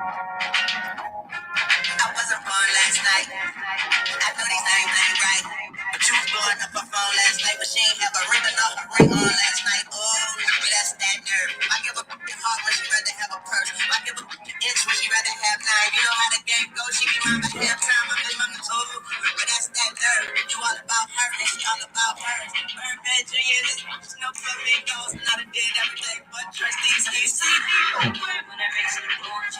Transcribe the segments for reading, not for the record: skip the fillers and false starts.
I wasn't born last night. I know these things ain't right. But you was blowing up her phone last night, but she ain't have a ring enough to ring on last night. Oh, that's that nerve. I give a heart when she rather have a purse. I give a inch when she rather have nine. You know how the game goes. She be mine by halftime. I'm in my toe. But that's that nerve. You all about her and she all about hers. Her bad Junior, this bitch no flamingos. Not a did everything but trust these things. When I raise the board,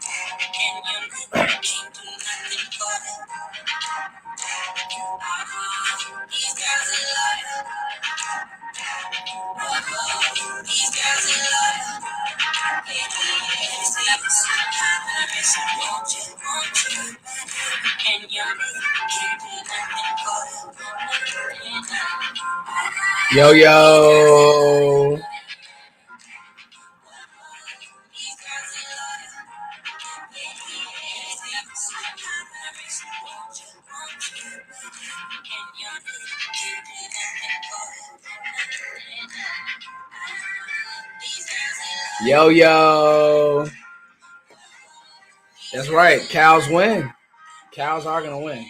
and you can't do nothing for them. These girls in love. These girls in love. And you can't do nothing for them. Yo. Yo. That's right. Cows win. Cows are going to win.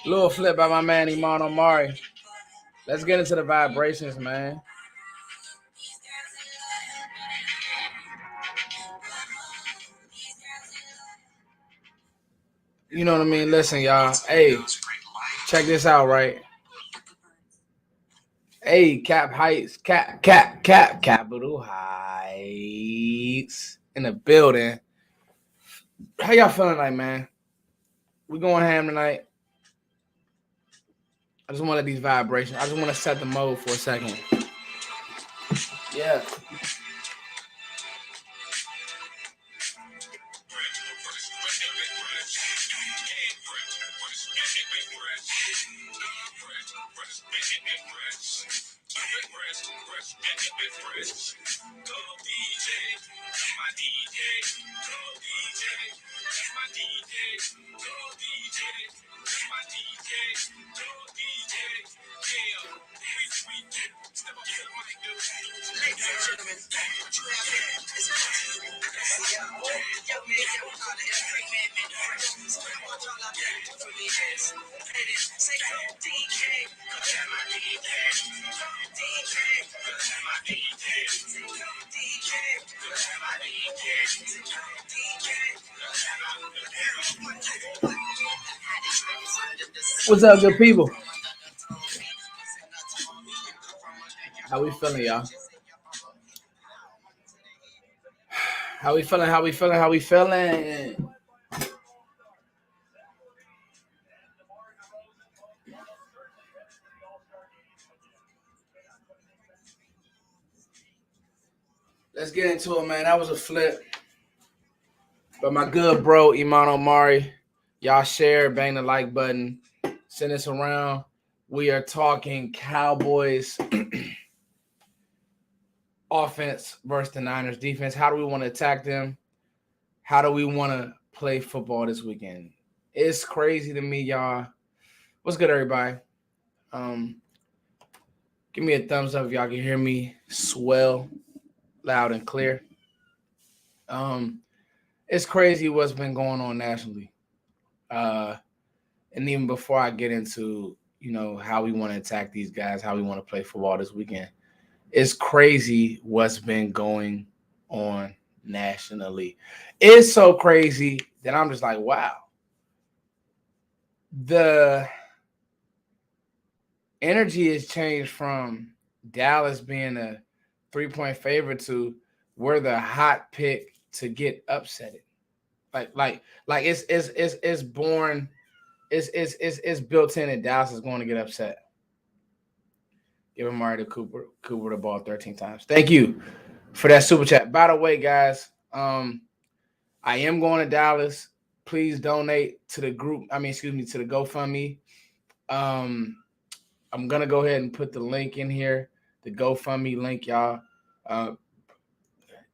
Little flip by my man, Iman Omari. Let's get into the vibrations, man. You know what I mean? Listen, y'all. Hey, check this out, right? Hey, Capital Heights in the building. How y'all feeling tonight, man? We going ham tonight. I just want to let these vibrations. I just want to set the mode for a second. Yeah. What's up, good people? How we feeling, y'all? How we feeling? Let's get into it, man. That was a flip. But my good bro, Iman Omari, y'all share, bang the like button, send us around. We are talking Cowboys offense versus the Niners defense. How do we want to attack them? How do we want to play football this weekend? It's crazy to me, y'all. What's good, everybody? Give me a thumbs up if y'all can hear me swell, loud and clear. It's crazy what's been going on nationally. And even before I get into, how we want to attack these guys, how we want to play football this weekend, it's crazy what's been going on nationally. It's so crazy that I'm just like, wow. The energy has changed from Dallas being a 3-point favorite to we're the hot pick to get upsetted. Like it's born. It's built in that Dallas is going to get upset. Give Amari to Cooper the ball 13 times. Thank you for that super chat. By the way, guys, I am going to Dallas. Please donate to the group. To the GoFundMe. I'm gonna go ahead and put the link in here, the GoFundMe link, y'all.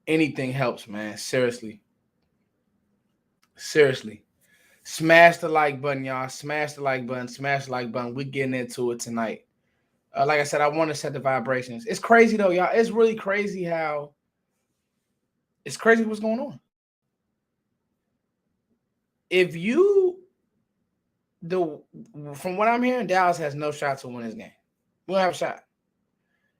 Anything helps, man. Seriously. Smash the like button, y'all. Smash the like button. We're getting into it tonight. Like I said, I want to set the vibrations. It's crazy though, y'all. It's really crazy how it's crazy what's going on. If you the from what I'm hearing, Dallas has no shot to win this game. We don't have a shot.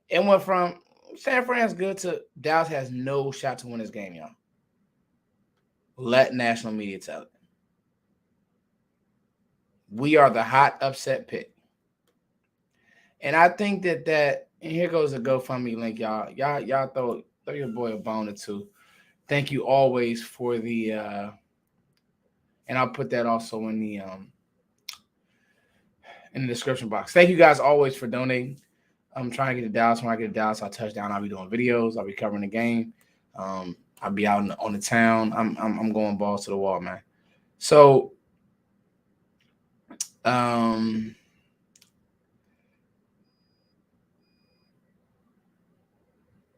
It went from San Fran's good to Dallas has no shot to win this game, y'all. Let national media tell it. We are the hot upset pick. And I think that and here goes the GoFundMe link, y'all. Y'all throw your boy a bone or two. Thank you always for the and I'll put that also in the description box. Thank you guys always for donating. I'm trying to get to Dallas. When I get to Dallas, I'll touch down. I'll be doing videos. I'll be covering the game. I'll be out on the town. I'm going balls to the wall, man. So,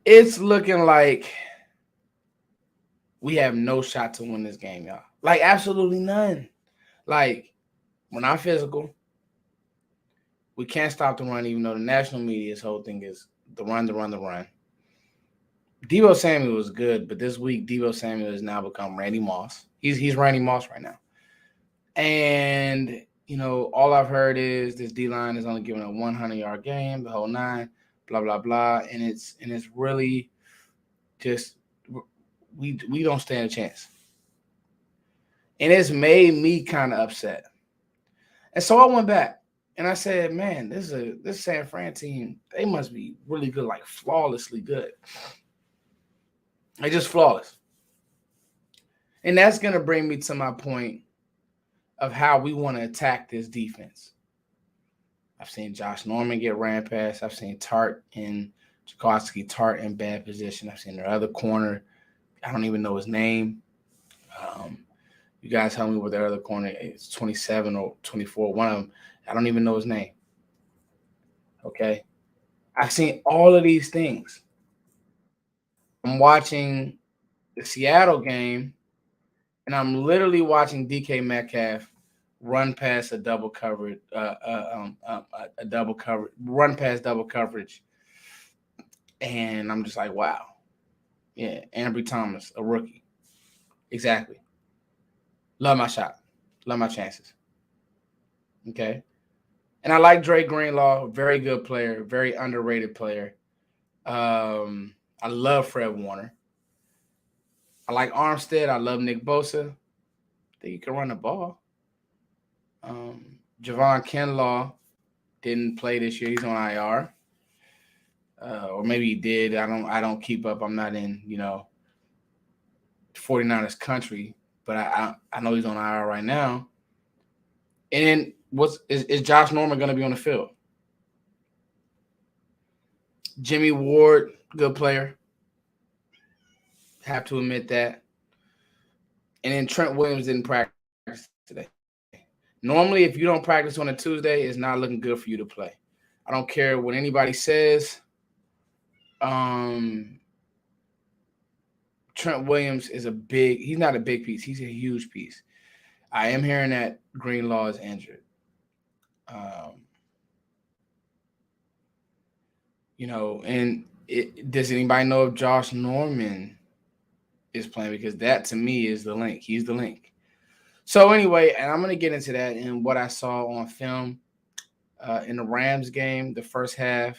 it's looking like we have no shot to win this game, y'all. Like, absolutely none. Like, we're not physical. We can't stop the run, even though the national media's whole thing is the run, the run, the run. Deebo Samuel was good, but this week Deebo Samuel has now become Randy Moss. He's Randy Moss right now. And, you know, all I've heard is this D-line is only giving a 100-yard game, the whole nine, blah, blah, blah. And it's really just we don't stand a chance. And it's made me kind of upset. And so I went back and I said, man, this San Fran team, they must be really good, like flawlessly good. They're just flawless. And that's going to bring me to my point of how we want to attack this defense. I've seen Josh Norman get ran past. I've seen Tart in bad position. I've seen their other corner. I don't even know his name. You guys tell me what their other corner is, 27 or 24. One of them, I don't even know his name. Okay? I've seen all of these things. I'm watching the Seattle game, and I'm literally watching DK Metcalf run past a double coverage, run past double coverage, and I'm just like, wow, yeah, Ambry Thomas, a rookie, exactly. Love my shot, love my chances. Okay, and I like Drake Greenlaw, very good player, very underrated player. I love Fred Warner. I like Armstead. I love Nick Bosa. I think you can run the ball. Javon Kinlaw didn't play this year. He's on IR. Or maybe he did. I don't keep up. I'm not in, 49ers country, but I know he's on IR right now. And then is Josh Norman going to be on the field? Jimmy Ward, good player. Have to admit that. And then Trent Williams didn't practice today. Normally, if you don't practice on a Tuesday, it's not looking good for you to play. I don't care what anybody says. Trent Williams is he's not a big piece. He's a huge piece. I am hearing that Greenlaw is injured. And does anybody know if Josh Norman is playing? Because that, to me, is the link. He's the link. So anyway, and I'm going to get into that and what I saw on film in the Rams game, the first half,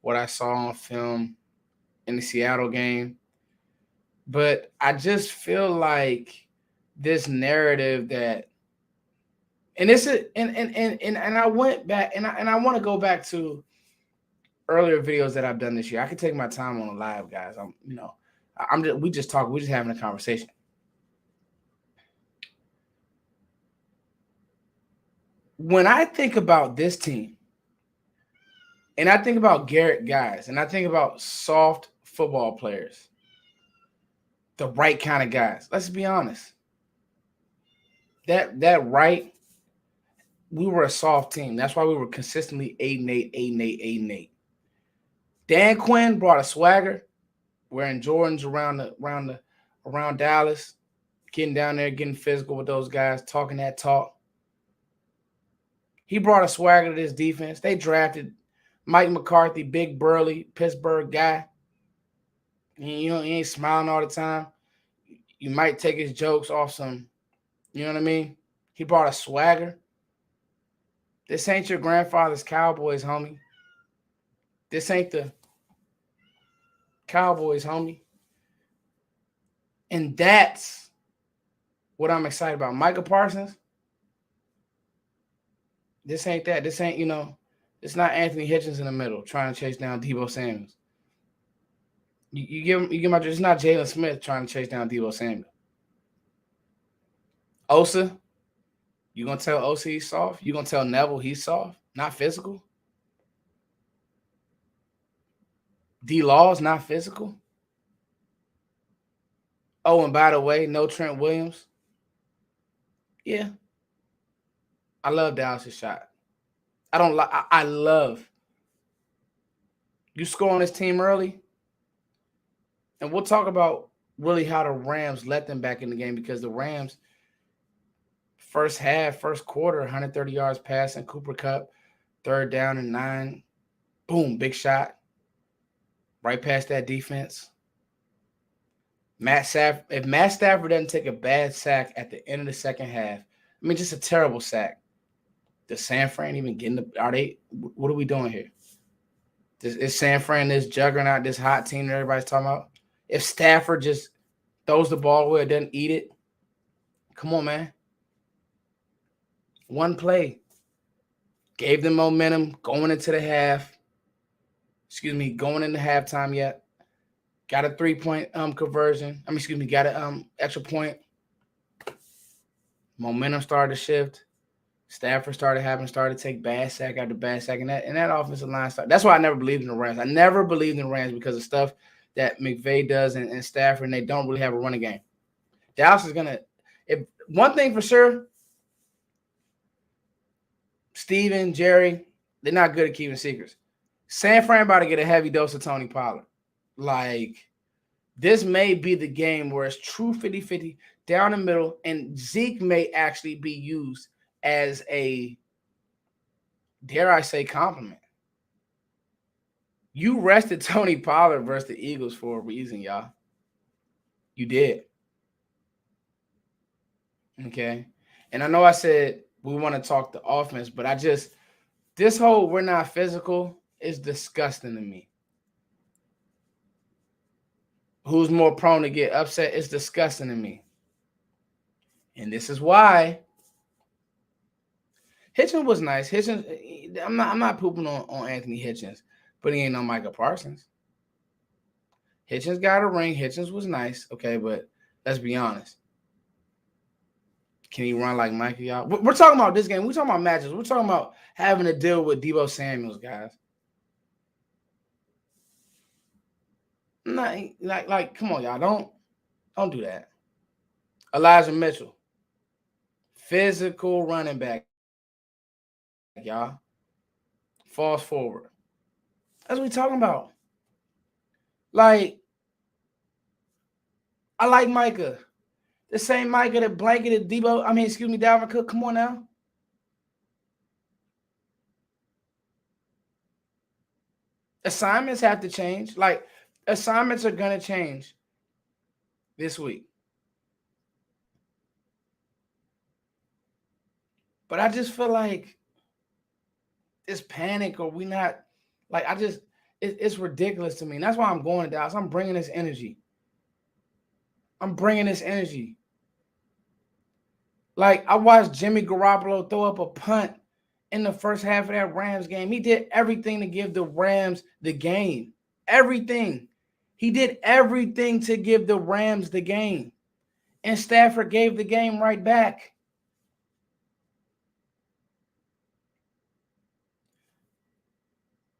what I saw on film in the Seattle game. But I just feel like this narrative that, and this is, and I went back, and I want to go back to earlier videos that I've done this year. I can take my time on a live, guys. We just talk. We're just having a conversation. When I think about this team, and I think about Garrett guys, and I think about soft football players, the right kind of guys. Let's be honest. That right, we were a soft team. That's why we were consistently 8-8, 8-8, 8-8. Dan Quinn brought a swagger, wearing Jordans around Dallas, getting down there, getting physical with those guys, talking that talk. He brought a swagger to this defense. They drafted Mike McCarthy, big burly Pittsburgh guy. He ain't smiling all the time. You might take his jokes off some, you know what I mean? He brought a swagger. This ain't your grandfather's Cowboys, homie. This ain't the Cowboys, homie. And that's what I'm excited about. Micah Parsons, this ain't that. This ain't, it's not Anthony Hitchens in the middle trying to chase down Deebo Samuels. You give my, it's not Jalen Smith trying to chase down Deebo Samuel. Osa, you gonna tell Osa he's soft? You gonna tell Neville he's soft? Not physical? D-Law's not physical? Oh, and by the way, no Trent Williams. Yeah. I love Dallas' shot. I love you score on this team early. And we'll talk about really how the Rams let them back in the game, because the Rams, first quarter, 130 yards passing, Cooper Kupp, 3rd down and 9. Boom, big shot. Right past that defense. If Matt Stafford doesn't take a bad sack at the end of the second half, I mean, just a terrible sack. Does San Fran even what are we doing here? Is San Fran this juggernaut, this hot team that everybody's talking about? If Stafford just throws the ball away, doesn't eat it, come on, man. One play gave them momentum going into halftime yet. Got a 3-point conversion. Got an extra point. Momentum started to shift. Stafford started to take bad sack after bad sack, and that offensive line started. That's why I never believed in the Rams. I never believed in the Rams because of stuff that McVay does and Stafford, and they don't really have a running game. Dallas is gonna. If one thing for sure, Steven, Jerry, they're not good at keeping secrets. San Fran about to get a heavy dose of Tony Pollard. Like, this may be the game where it's true 50-50 down the middle, and Zeke may actually be used as a, dare I say, compliment. You rested Tony Pollard versus the Eagles for a reason, y'all. You did. Okay. And I know I said we want to talk the offense, but this whole we're not physical is disgusting to me. Who's more prone to get upset is disgusting to me. And this is why Hitchens was nice. I'm not pooping on Anthony Hitchens, but he ain't no Micah Parsons. Hitchens got a ring. Hitchens was nice, okay, but let's be honest. Can he run like Micah, y'all? We're talking about this game. We're talking about matches. We're talking about having to deal with Deebo Samuels, guys. Like, come on, y'all. Don't do that. Elijah Mitchell. Physical running back, y'all. Falls forward. That's what we're talking about. Like, I like Micah. The same Micah that blanketed Dalvin Cook. Come on now. Assignments have to change. Like, assignments are going to change this week. But I just feel like it's panic, or we not, like, it's ridiculous to me. And that's why I'm going to Dallas. I'm bringing this energy. Like, I watched Jimmy Garoppolo throw up a punt in the first half of that Rams game. He did everything to give the Rams the game. Everything. He did everything to give the Rams the game. And Stafford gave the game right back.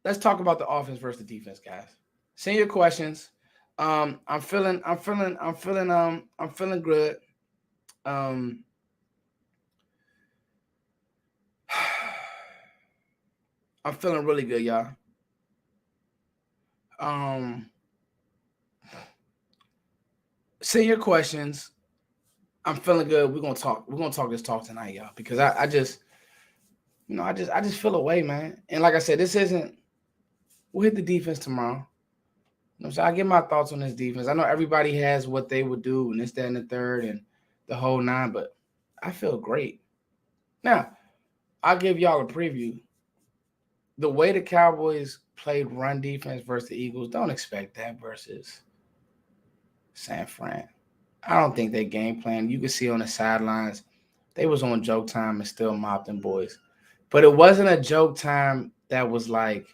Let's talk about the offense versus the defense, guys. Send your questions. I'm feeling good. I'm feeling really good, y'all. Send your questions. I'm feeling good. We're gonna talk this talk tonight, y'all, because I just feel away, man. And like I said, this isn't We'll hit the defense tomorrow. So I get my thoughts on this defense. I know everybody has what they would do and this, that, and the third and the whole nine, but I feel great. Now, I'll give y'all a preview. The way the Cowboys played run defense versus the Eagles, don't expect that versus San Fran. I don't think they game plan. You can see on the sidelines, they was on joke time and still mopped them boys. But it wasn't a joke time that was like,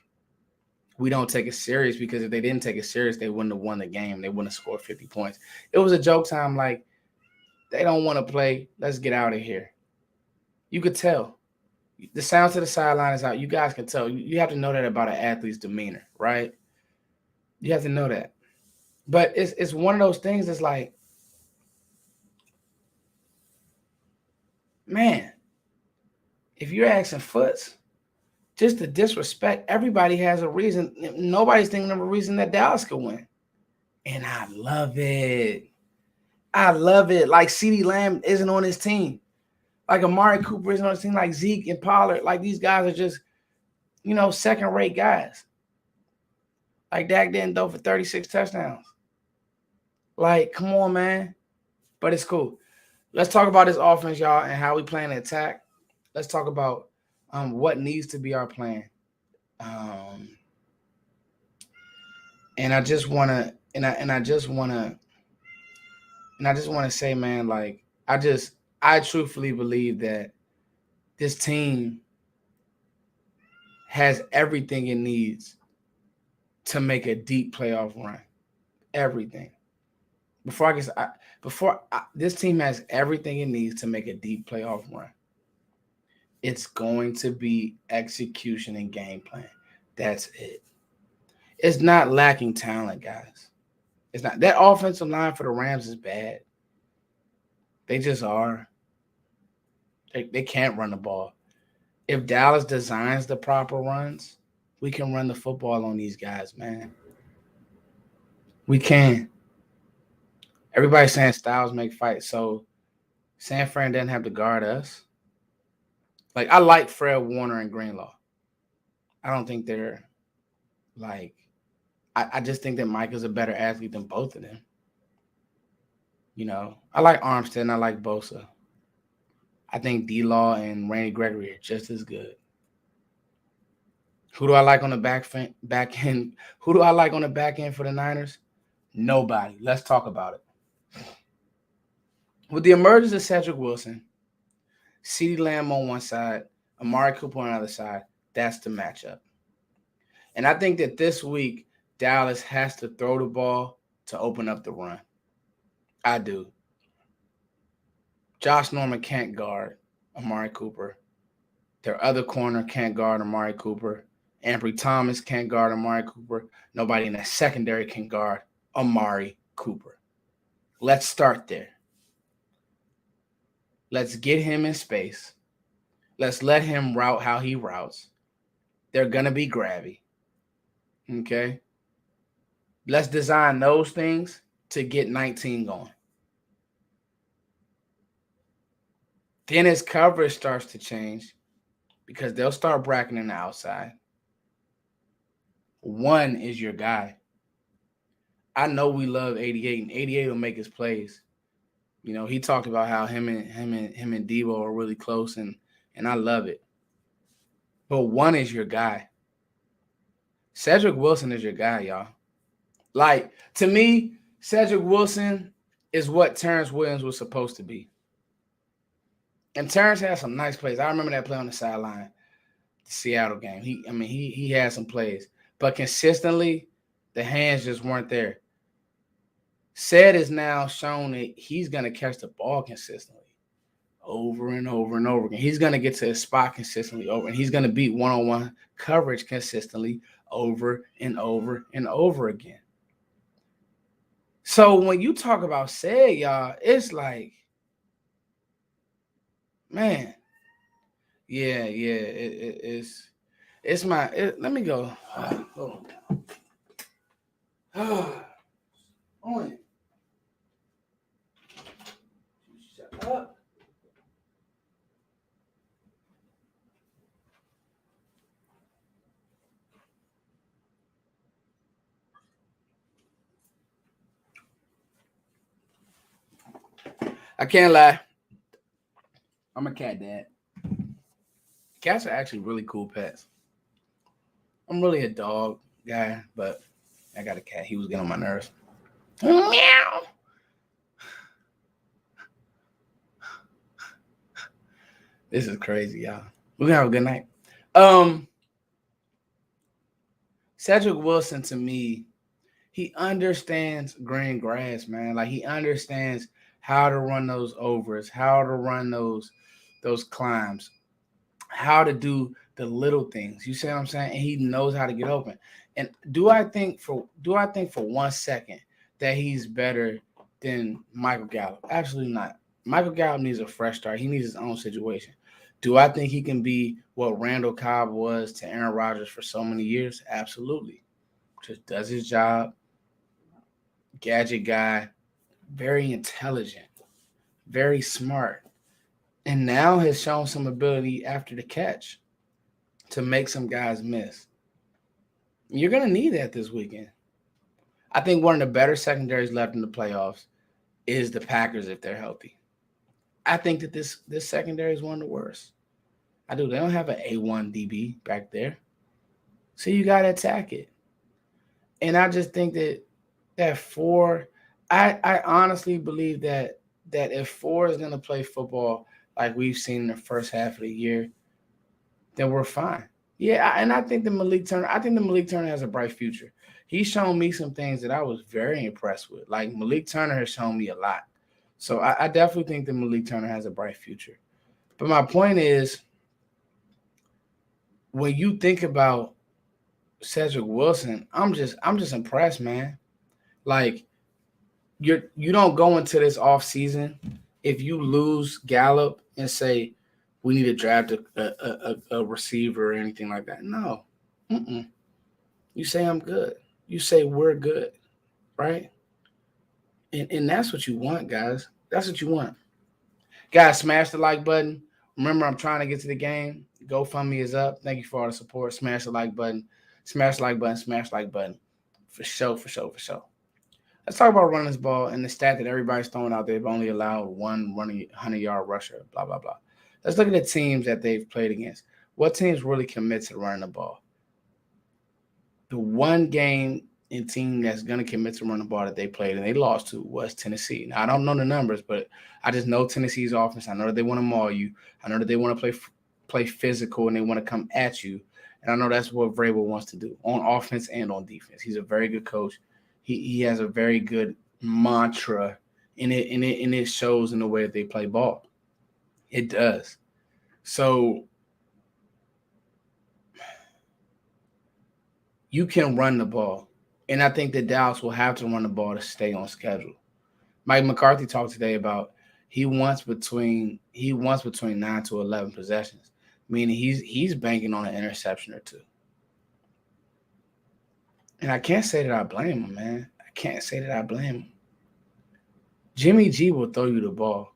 we don't take it serious, because if they didn't take it serious, they wouldn't have won the game. They wouldn't have scored 50 points. It was a joke time like, they don't want to play. Let's get out of here. You could tell. The sound to the sideline is out. You guys can tell. You have to know that about an athlete's demeanor, right? You have to know that. But it's one of those things that's like, man, if you're asking Foots, just to disrespect, everybody has a reason. Nobody's thinking of a reason that Dallas could win. And I love it. I love it. Like CeeDee Lamb isn't on his team. Like Amari Cooper isn't on his team. Like Zeke and Pollard. Like these guys are just, second-rate guys. Like Dak didn't throw for 36 touchdowns. Like, come on, man. But it's cool. Let's talk about this offense, y'all, and how we plan to attack. Let's talk about what needs to be our plan. And I just wanna say, man, like I truthfully believe that this team has everything it needs to make a deep playoff run. Everything. This team has everything it needs to make a deep playoff run. It's going to be execution and game plan. That's it. It's not lacking talent, guys. It's not. That offensive line for the Rams is bad. They just are. They can't run the ball. If Dallas designs the proper runs, we can run the football on these guys, man. We can. Everybody's saying styles make fights, so San Fran doesn't have to guard us. Like, I like Fred Warner and Greenlaw. I don't think they're like – I just think that Mike is a better athlete than both of them. I like Armstead and I like Bosa. I think D-Law and Randy Gregory are just as good. Who do I like on the back end? Who do I like on the back end for the Niners? Nobody. Let's talk about it. With the emergence of Cedric Wilson, CeeDee Lamb on one side, Amari Cooper on the other side, that's the matchup. And I think that this week, Dallas has to throw the ball to open up the run. I do. Josh Norman can't guard Amari Cooper. Their other corner can't guard Amari Cooper. Ambry Thomas can't guard Amari Cooper. Nobody in that secondary can guard Amari Cooper. Let's start there. Let's get him in space. Let's let him route how he routes. They're going to be grabby. Okay? Let's design those things to get 19 going. Then his coverage starts to change because they'll start bracketing the outside. One is your guy. I know we love 88, and 88 will make his plays. He talked about how him and Debo are really close, and I love it. But one is your guy. Cedric Wilson is your guy, y'all. Like, to me, Cedric Wilson is what Terrence Williams was supposed to be. And Terrence had some nice plays. I remember that play on the sideline, the Seattle game. He had some plays. But consistently, the hands just weren't there. Ced is now shown that he's going to catch the ball consistently over and over and over again. He's going to get to his spot consistently over, and he's going to beat one-on-one coverage consistently over and over and over again. So when you talk about Ced, y'all, it's like, man, yeah, it's my. Let me go. On. Shut up. I can't lie. I'm a cat dad. Cats are actually really cool pets. I'm really a dog guy, but I got a cat. He was getting on my nerves. Meow. This is crazy, y'all. We're gonna have a good night. Cedric Wilson, to me, he understands green grass, man. Like, he understands how to run those overs, how to run those climbs, how to do the little things. You see what I'm saying? And he knows how to get open. And do I think for 1 second that he's better than Michael Gallup? Absolutely not. Michael Gallup needs a fresh start. He needs his own situation. Do I think he can be what Randall Cobb was to Aaron Rodgers for so many years? Absolutely. Just does his job. Gadget guy, very intelligent, very smart, and now has shown some ability after the catch to make some guys miss. You're going to need that this weekend. I think one of the better secondaries left in the playoffs is the Packers if they're healthy. I think that this secondary is one of the worst. I do. They don't have an A1 DB back there. So you got to attack it. And I just think that four, I honestly believe that if four is going to play football like we've seen in the first half of the year, then we're fine. Yeah, and I think the Malik Turner has a bright future. He's shown me some things that I was very impressed with. Like, Malik Turner has shown me a lot. So I definitely think that Malik Turner has a bright future. But my point is, when you think about Cedric Wilson, I'm just impressed, man. Like, you don't go into this offseason if you lose Gallup and say we need to draft a receiver or anything like that. No. Mm-mm. You say I'm good. You say we're good, right? And that's what you want, guys. That's what you want. Guys, smash the like button. Remember, I'm trying to get to the game. GoFundMe is up. Thank you for all the support. Smash the like button. Smash the like button. Smash the like button. For sure, for sure, for sure. Let's talk about running this ball and the stat that everybody's throwing out there. They've only allowed one 100-yard rusher, blah, blah, blah. Let's look at the teams that they've played against. What teams really commit to running the ball? The one game and team that's going to commit to running the ball that they played and they lost to was Tennessee. Now, I don't know the numbers, but I just know Tennessee's offense. I know that they want to maul you. I know that they want to play physical and they want to come at you. And I know that's what Vrabel wants to do on offense and on defense. He's a very good coach. He has a very good mantra, and it shows in the way that they play ball. It does. So you can run the ball, and I think that Dallas will have to run the ball to stay on schedule. Mike McCarthy talked today about he wants between 9 to 11 possessions, meaning he's banking on an interception or two. And I can't say that I blame him, man. I can't say that I blame him. Jimmy G will throw you the ball.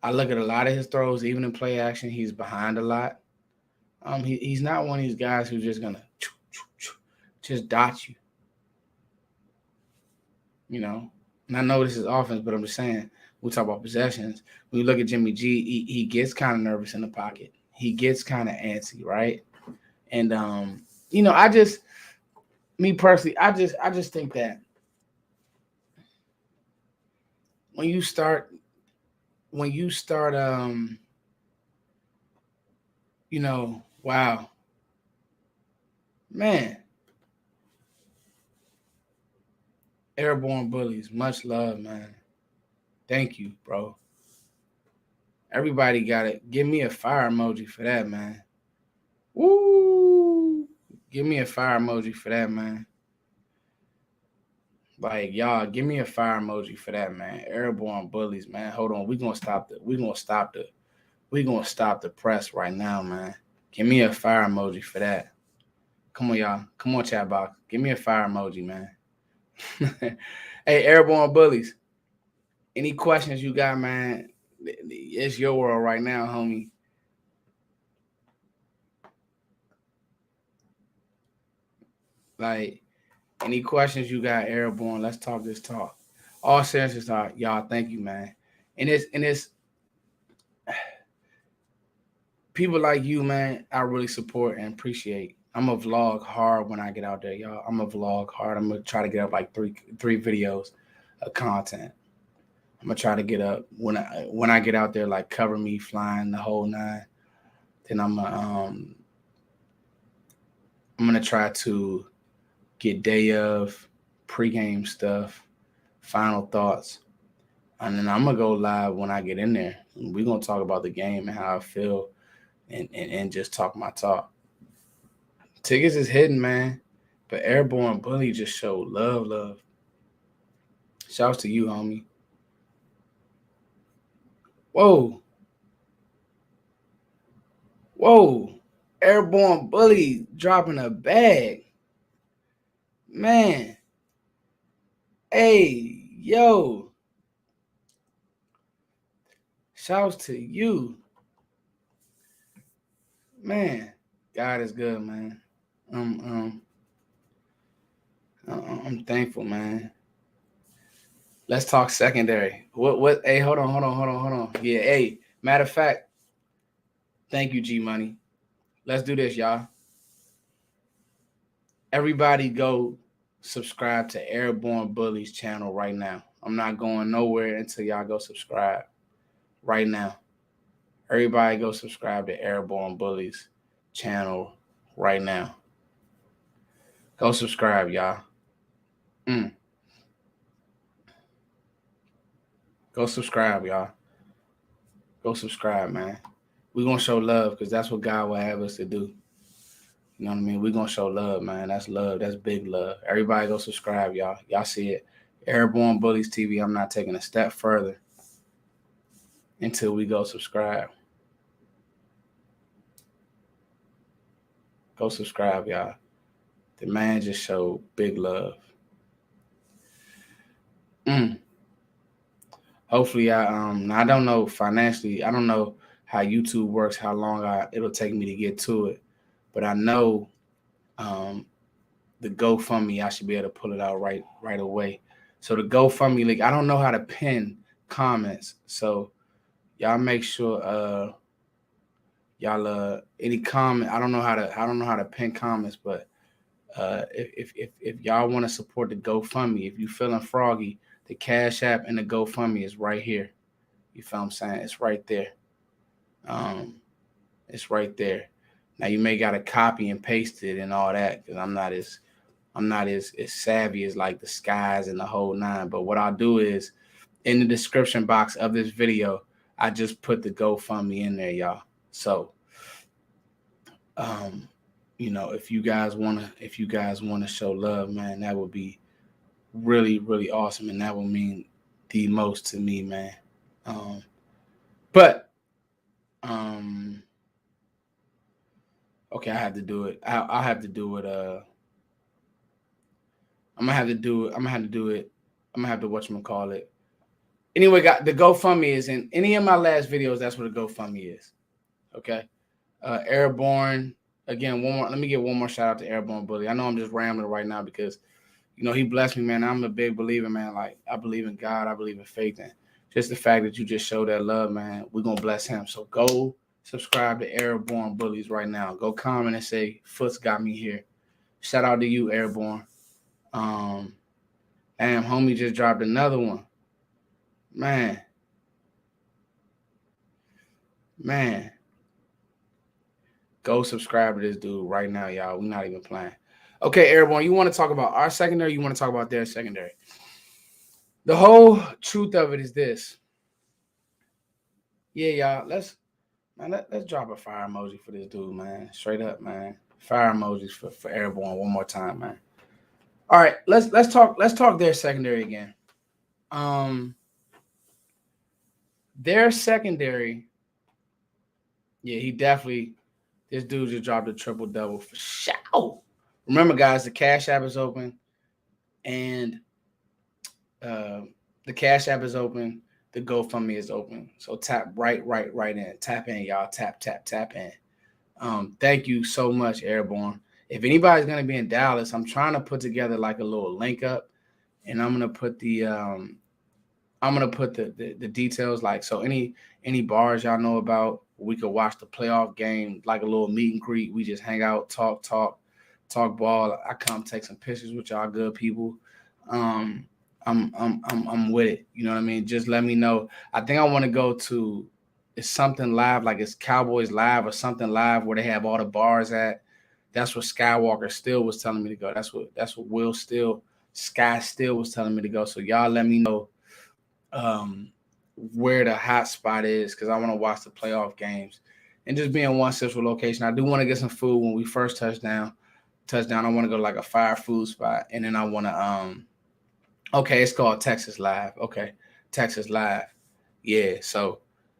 I look at a lot of his throws, even in play action, he's behind a lot. He's not one of these guys who's just gonna just dot you. You know, and I know this is offense, but I'm just saying, we talk about possessions. When you look at Jimmy G, he gets kind of nervous in the pocket. He gets kind of antsy, right? And me personally, I just think that when you start wow, man, Airborne Bullies, much love, man. Thank you, bro. Everybody got it. Give me a fire emoji for that, man. Woo! Give me a fire emoji for that, man. Like, y'all, give me a fire emoji for that, man. Airborne Bullies, man. Hold on. We're gonna stop the press right now, man. Give me a fire emoji for that. Come on, y'all. Come on, chat box. Give me a fire emoji, man. Hey, Airborne Bullies. Any questions you got, man? It's your world right now, homie. Like, any questions you got, Airborne? Let's talk this talk. All seriousness, y'all. Thank you, man. And it's people like you, man, I really support and appreciate. I'm gonna vlog hard when I get out there, y'all. I'm gonna vlog hard. I'm gonna try to get up like three videos of content. I'm gonna try to get up when I get out there, like cover me flying the whole nine. Then I'm gonna try to get day of pregame stuff, final thoughts, and then I'm gonna go live when I get in there. We're gonna talk about the game and how I feel, and just talk my talk. Tickets is hidden, man, but Airborne Bully just showed love. Shouts to you, homie. Whoa. Airborne Bully dropping a bag. Man. Hey, yo. Shouts to you. Man, God is good, man. I'm thankful, man. Let's talk secondary. What hey, hold on. Yeah, hey, matter of fact, thank you, G Money. Let's do this, y'all. Everybody go subscribe to Airborne Bully's channel right now. I'm not going nowhere until y'all go subscribe right now. Everybody go subscribe to Airborne Bully's channel right now. Go subscribe, y'all. Go subscribe, y'all. Go subscribe, man. We're going to show love because that's what God will have us to do. You know what I mean? We're going to show love, man. That's love. That's big love. Everybody go subscribe, y'all. Y'all see it. Airborne Bullies TV. I'm not taking a step further until we go subscribe. Go subscribe, y'all. The man just showed big love. Hopefully, I don't know financially. I don't know how YouTube works, how long it'll take me to get to it. But I know the GoFundMe, I should be able to pull it out right away. So the GoFundMe link, I don't know how to pin comments. So y'all make sure y'all any comment. I don't know how to pin comments, but if y'all want to support the GoFundMe, if you feeling froggy, the Cash App and the GoFundMe is right here. You feel what I'm saying? It's right there. It's right there. Now you may got to copy and paste it and all that because I'm not as savvy as like the skies and the whole nine. But what I'll do is in the description box of this video, I just put the GoFundMe in there, y'all. So, if you guys wanna show love, man, that would be really, really awesome, and that would mean the most to me, man. Okay, I have to do it. I'll have to do it. I'm gonna have to do it. I'm gonna have to whatchamacallit. Anyway, the GoFundMe is in any of my last videos. That's what the GoFundMe is. Okay. Airborne. Again, let me give one more shout out to Airborne Bully. I know I'm just rambling right now because, he blessed me, man. I'm a big believer, man. Like, I believe in God. I believe in faith. And just the fact that you just showed that love, man, we're going to bless him. So go subscribe to Airborne Bullies right now. Go comment and say, Foots got me here. Shout out to you, Airborne. Damn, homie just dropped another one. Man. Go subscribe to this dude right now, y'all. We're not even playing. Okay, Airborne, you want to talk about our secondary? You want to talk about their secondary? The whole truth of it is this. Yeah, y'all. Let's drop a fire emoji for this dude, man. Straight up, man. Fire emojis for Airborne one more time, man. All right, let's talk their secondary again. Their secondary. Yeah, he definitely. This dude just dropped a triple-double for sure. Remember, guys, the Cash App is open. And the Cash App is open. The GoFundMe is open. So tap right in. Tap in, y'all. Tap in. Thank you so much, Airborne. If anybody's going to be in Dallas, I'm trying to put together like a little link up. And I'm going to put the I'm gonna put the details, like, so any bars y'all know about, we could watch the playoff game, like a little meet and greet. We just hang out, talk ball. I come take some pictures with y'all good people. Um, I'm with it. You know what I mean? Just let me know. I think I want to go to, it's something live, like it's Cowboys Live or something live where they have all the bars at. That's what Skywalker Still was telling me to go. That's what Will Still, Sky Still was telling me to go. So y'all let me know um, where the hot spot is, because I want to watch the playoff games and just be in one central location. I do want to get some food when we first touchdown. I want to go to like a fire food spot, and then I want to okay, it's called Texas Live. Okay, Texas Live. Yeah, so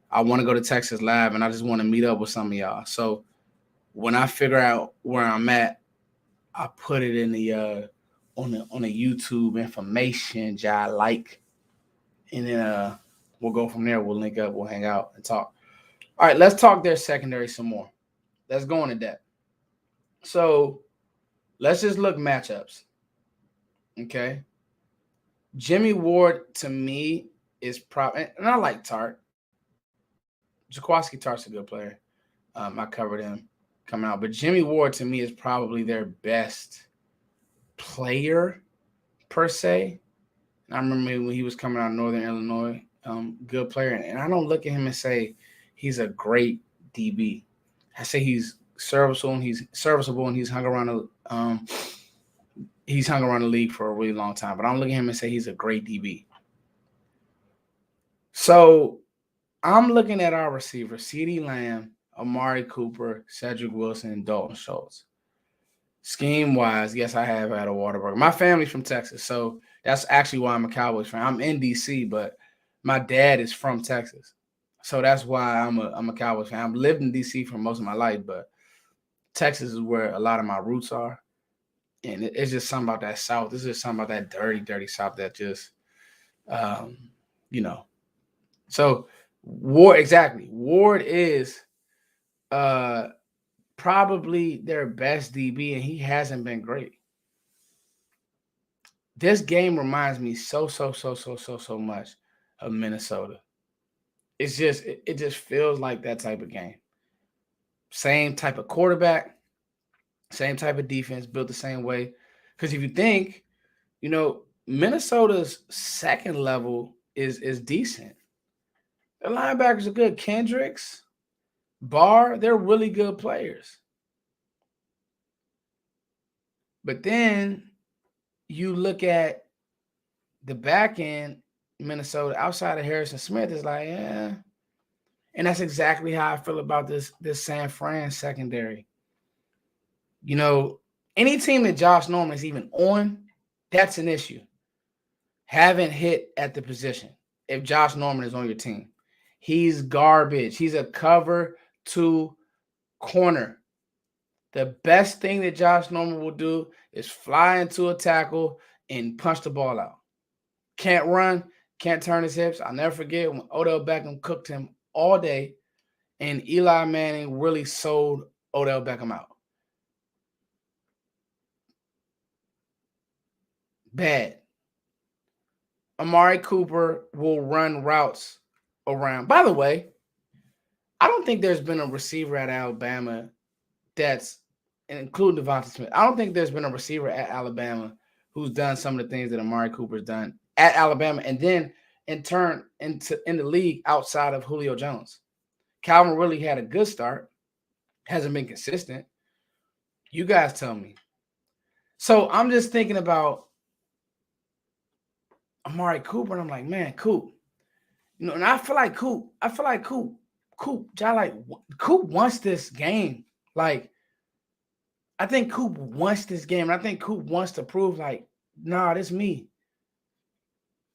I want to go to Texas Live, and I just want to meet up with some of y'all. So when I figure out where I'm at, I put it in the on the YouTube information, y'all, like, and then we'll go from there. We'll link up, we'll hang out and talk. All right, let's talk their secondary some more. Let's go into that. So let's just look matchups. Okay. Jimmy Ward to me is probably, and I like Tart. Jaquaski Tart's a good player. I covered him coming out, but Jimmy Ward to me is probably their best player per se. And I remember when he was coming out of Northern Illinois, good player. And I don't look at him and say he's a great DB. I say he's serviceable and he's hung around the league for a really long time. But I don't look at him and say he's a great DB. So I'm looking at our receivers: CeeDee Lamb, Amari Cooper, Cedric Wilson, and Dalton Schultz. Scheme wise, yes, I have had a Waterburger. My family's from Texas, so that's actually why I'm a Cowboys fan. I'm in DC, but my dad is from Texas, so that's why I'm a Cowboys fan. I've lived in DC for most of my life, but Texas is where a lot of my roots are, and it's just something about that South. It's just something about that dirty South that just, um, you know. So Ward is uh probably their best DB, and he hasn't been great. This game reminds me so much of Minnesota. It's just it just feels like that type of game. Same type of quarterback, same type of defense, built the same way. Because if you think, Minnesota's second level is decent. The linebackers are good. Kendricks, Barr, they're really good players. But then you look at the back end, Minnesota, outside of Harrison Smith, is like, yeah. And that's exactly how I feel about this San Fran secondary. Any team that Josh Norman is even on, that's an issue. Haven't hit at the position. If Josh Norman is on your team, he's garbage. He's a cover 2 corner. The best thing that Josh Norman will do is fly into a tackle and punch the ball out. Can't run, can't turn his hips. I'll never forget when Odell Beckham cooked him all day, and Eli Manning really sold Odell Beckham out. Bad. Amari Cooper will run routes around. By the way, I don't think there's been a receiver at Alabama that's, including Devonta Smith, I don't think there's been a receiver at Alabama who's done some of the things that Amari Cooper's done at Alabama, and then in turn in the league outside of Julio Jones. Calvin really had a good start, hasn't been consistent. You guys tell me. So I'm just thinking about Amari Cooper, and I'm like, man, Coop. And I feel like Coop wants this game. Like, I think Coop wants this game, and I think Coop wants to prove, like, nah, this is me.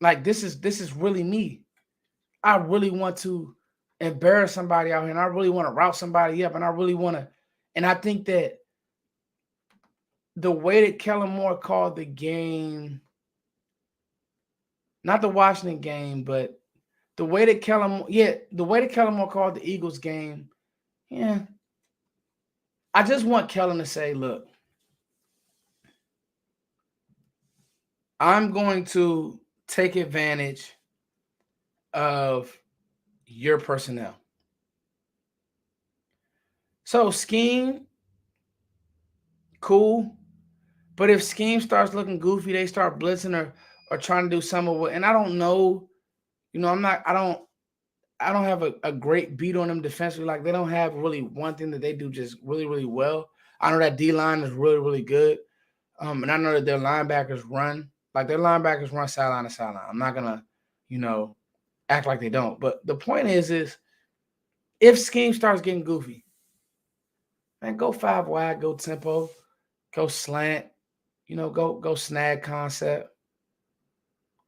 Like, this is really me. I really want to embarrass somebody out here, and I really want to route somebody up, and I really want to, and I think that the way that Kellen Moore called the game, not the Washington game, but the way that Kellen Moore called the Eagles game, yeah. I just want Kellen to say, look, I'm going to take advantage of your personnel. So scheme, cool. But if scheme starts looking goofy, they start blitzing or trying to do some of what, and I don't know, I don't have a great beat on them defensively. Like they don't have really one thing that they do just really, really well. I know that D line is really, really good. And I know that their linebackers run sideline to sideline. I'm not gonna, you know, act like they don't. But the point is if scheme starts getting goofy, man, go 5 wide, go tempo, go slant, go snag concept,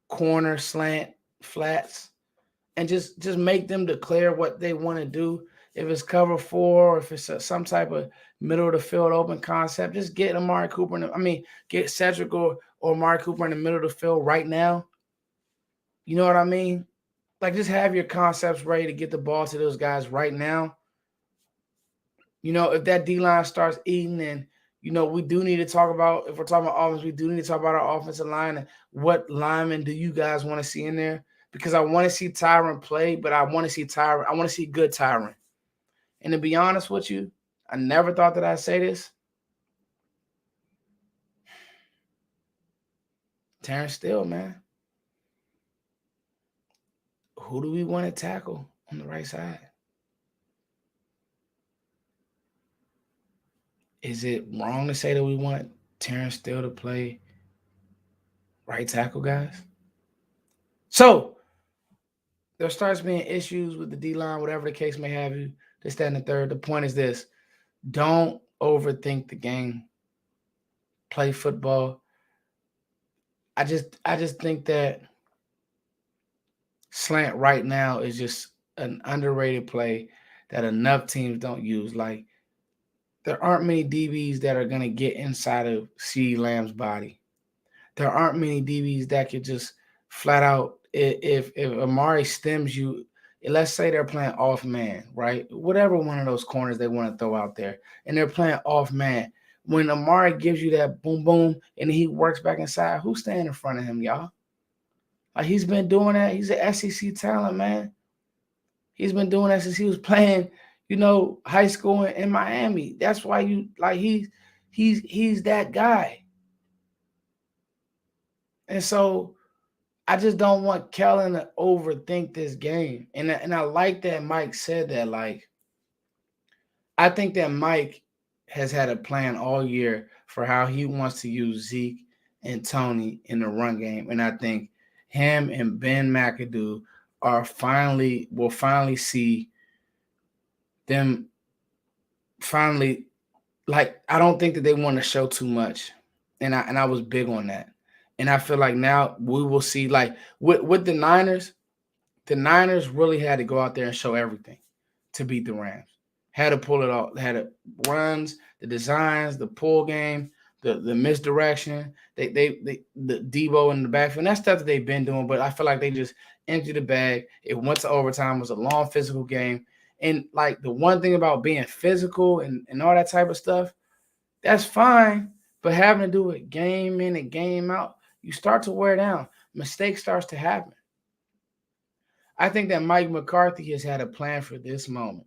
corner slant, flats, and just make them declare what they want to do. If it's cover 4, or if it's some type of middle of the field open concept, just get Amari Cooper. Get Cedric or Amari Cooper in the middle of the field right now. You know what I mean? Like, just have your concepts ready to get the ball to those guys right now. If that D-line starts eating, and, we do need to talk about, if we're talking about offense, we do need to talk about our offensive line and what linemen do you guys want to see in there? Because I want to see Tyron play, but I want to see good Tyron. And to be honest with you, I never thought that I'd say this. Terrence Steele, man. Who do we want to tackle on the right side? Is it wrong to say that we want Terrence Steele to play right tackle, guys? So there starts being issues with the D-line, whatever the case may have you, this, that, and the third. The point is this: don't overthink the game. Play football. I just think that slant right now is just an underrated play that enough teams don't use. Like, there aren't many DBs that are going to get inside of CeeDee Lamb's body. There aren't many DBs that could just flat out, if Amari stems you, let's say they're playing off man, right? Whatever one of those corners they want to throw out there, and they're playing off man. When Amari gives you that boom, boom, and he works back inside, who's standing in front of him, y'all? Like, he's been doing that. He's an SEC talent, man. He's been doing that since he was playing, high school in Miami. That's why he's that guy. And so I just don't want Kellen to overthink this game. And I like that Mike said that. Like, I think that Mike has had a plan all year for how he wants to use Zeke and Tony in the run game. And I think him and Ben McAdoo will finally see them finally. Like, I don't think that they want to show too much. And I was big on that. And I feel like now we will see, like, with the Niners really had to go out there and show everything to beat the Rams. Had to pull it off. Had to runs, the designs, the pull game, the misdirection. The Debo in the backfield. That's stuff that they've been doing, but I feel like they just emptied the bag. It went to overtime. It was a long physical game. And, like, the one thing about being physical and all that type of stuff, that's fine. But having to do it game in and game out, you start to wear down. Mistakes starts to happen. I think that Mike McCarthy has had a plan for this moment.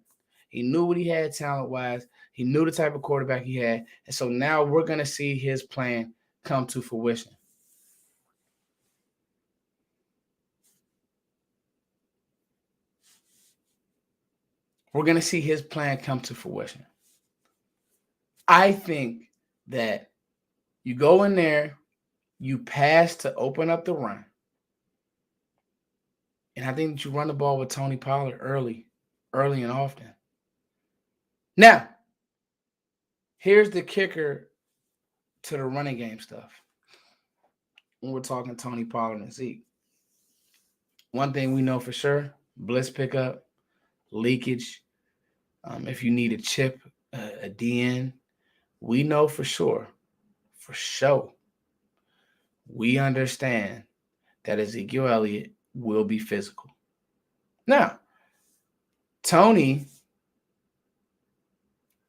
He knew what he had talent-wise. He knew the type of quarterback he had. And so now we're going to see his plan come to fruition. We're going to see his plan come to fruition. I think that you go in there, you pass to open up the run. And I think that you run the ball with Tony Pollard early and often. Now, here's the kicker to the running game stuff. When we're talking Tony Pollard and Zeke, one thing we know for sure: blitz pickup, leakage. If you need a chip, a DN, we know for sure, we understand that Ezekiel Elliott will be physical. Now, Tony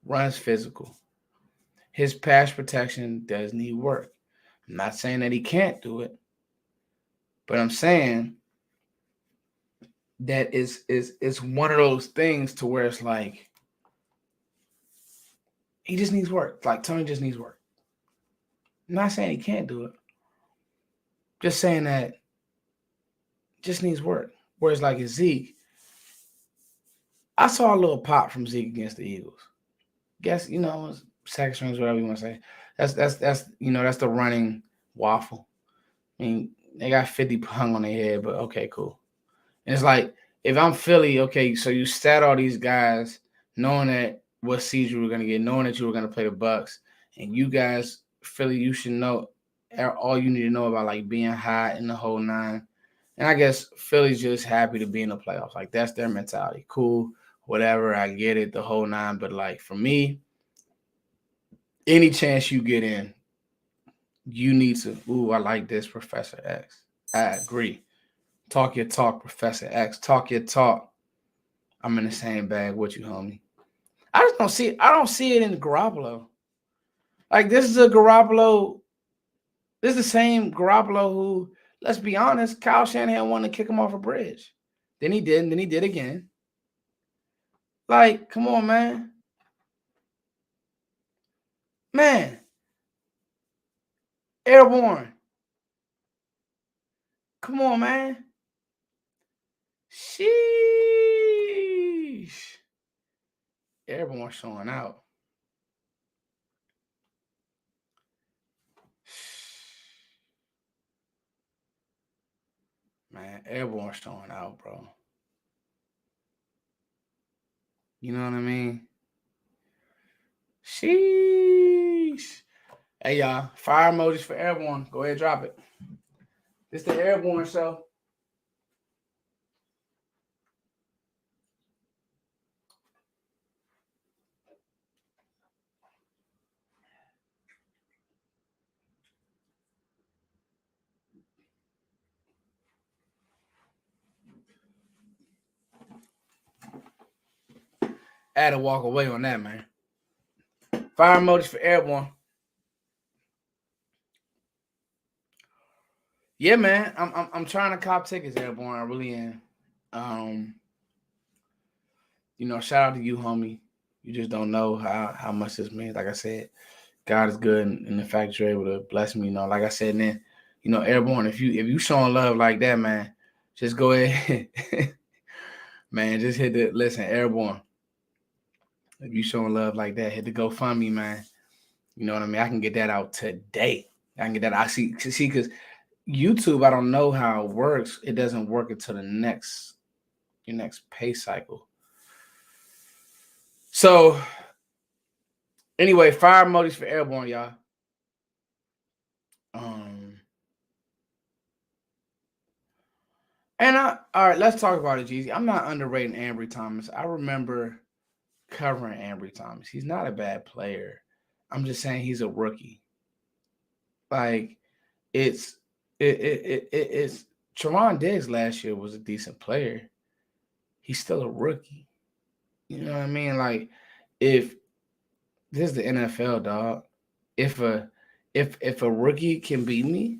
runs physical. His pass protection does need work. I'm not saying that he can't do it, but I'm saying that is one of those things to where it's like he just needs work. Like Tony just needs work. I'm not saying he can't do it. Just saying that just needs work. Whereas like Zeke, I saw a little pop from Zeke against the Eagles. Guess second strings, whatever you want to say. That's that's the running waffle. I mean, they got 50 hung on their head, but okay, cool. And it's like if I'm Philly, okay, so you sat all these guys knowing that what seeds you were gonna get, knowing that you were gonna play the Bucks, and you guys, Philly, you should know all you need to know about like being hot in the whole nine. And I guess Philly's just happy to be in the playoffs. Like that's their mentality. Cool, whatever, I get it, the whole nine. But like for me, any chance you get in, you need to, I like this, Professor X. I agree. Talk your talk, Professor X. Talk your talk. I'm in the same bag with you, homie. I just don't see it. I don't see it in Garoppolo. Like this is a Garoppolo. This is the same Garoppolo who, let's be honest, Kyle Shanahan wanted to kick him off a bridge. Then he did, and then he did again. Like, come on, man. Man. Airborne. Come on, man. Sheesh. Airborne showing out. Man, Airborne showing out, bro. You know what I mean? Sheesh. Hey, y'all. Fire emojis for Airborne. Go ahead, drop it. This the Airborne show. I had to walk away on that, man. Fire emojis for Airborne. Yeah, man. I'm trying to cop tickets, Airborne. I really am. Shout out to you, homie. You just don't know how much this means. Like I said, God is good, and the fact you're able to bless me. Like I said, and then, Airborne. If you showing love like that, man, just go ahead, man. Just hit the listen, Airborne. If you showing love like that, hit the GoFundMe, man. You know what I mean? I can get that out today. I can get that. I see, because YouTube, I don't know how it works. It doesn't work until your next pay cycle. So, anyway, fire emojis for Airborne, y'all. All right, let's talk about it, Jeezy. I'm not underrating Ambry Thomas. I remember covering Ambry Thomas. He's not a bad player. I'm just saying he's a rookie. Like it's Trevon Diggs last year was a decent player. He's still a rookie. You know what I mean? Like if this is the NFL, dog. If a rookie can beat me,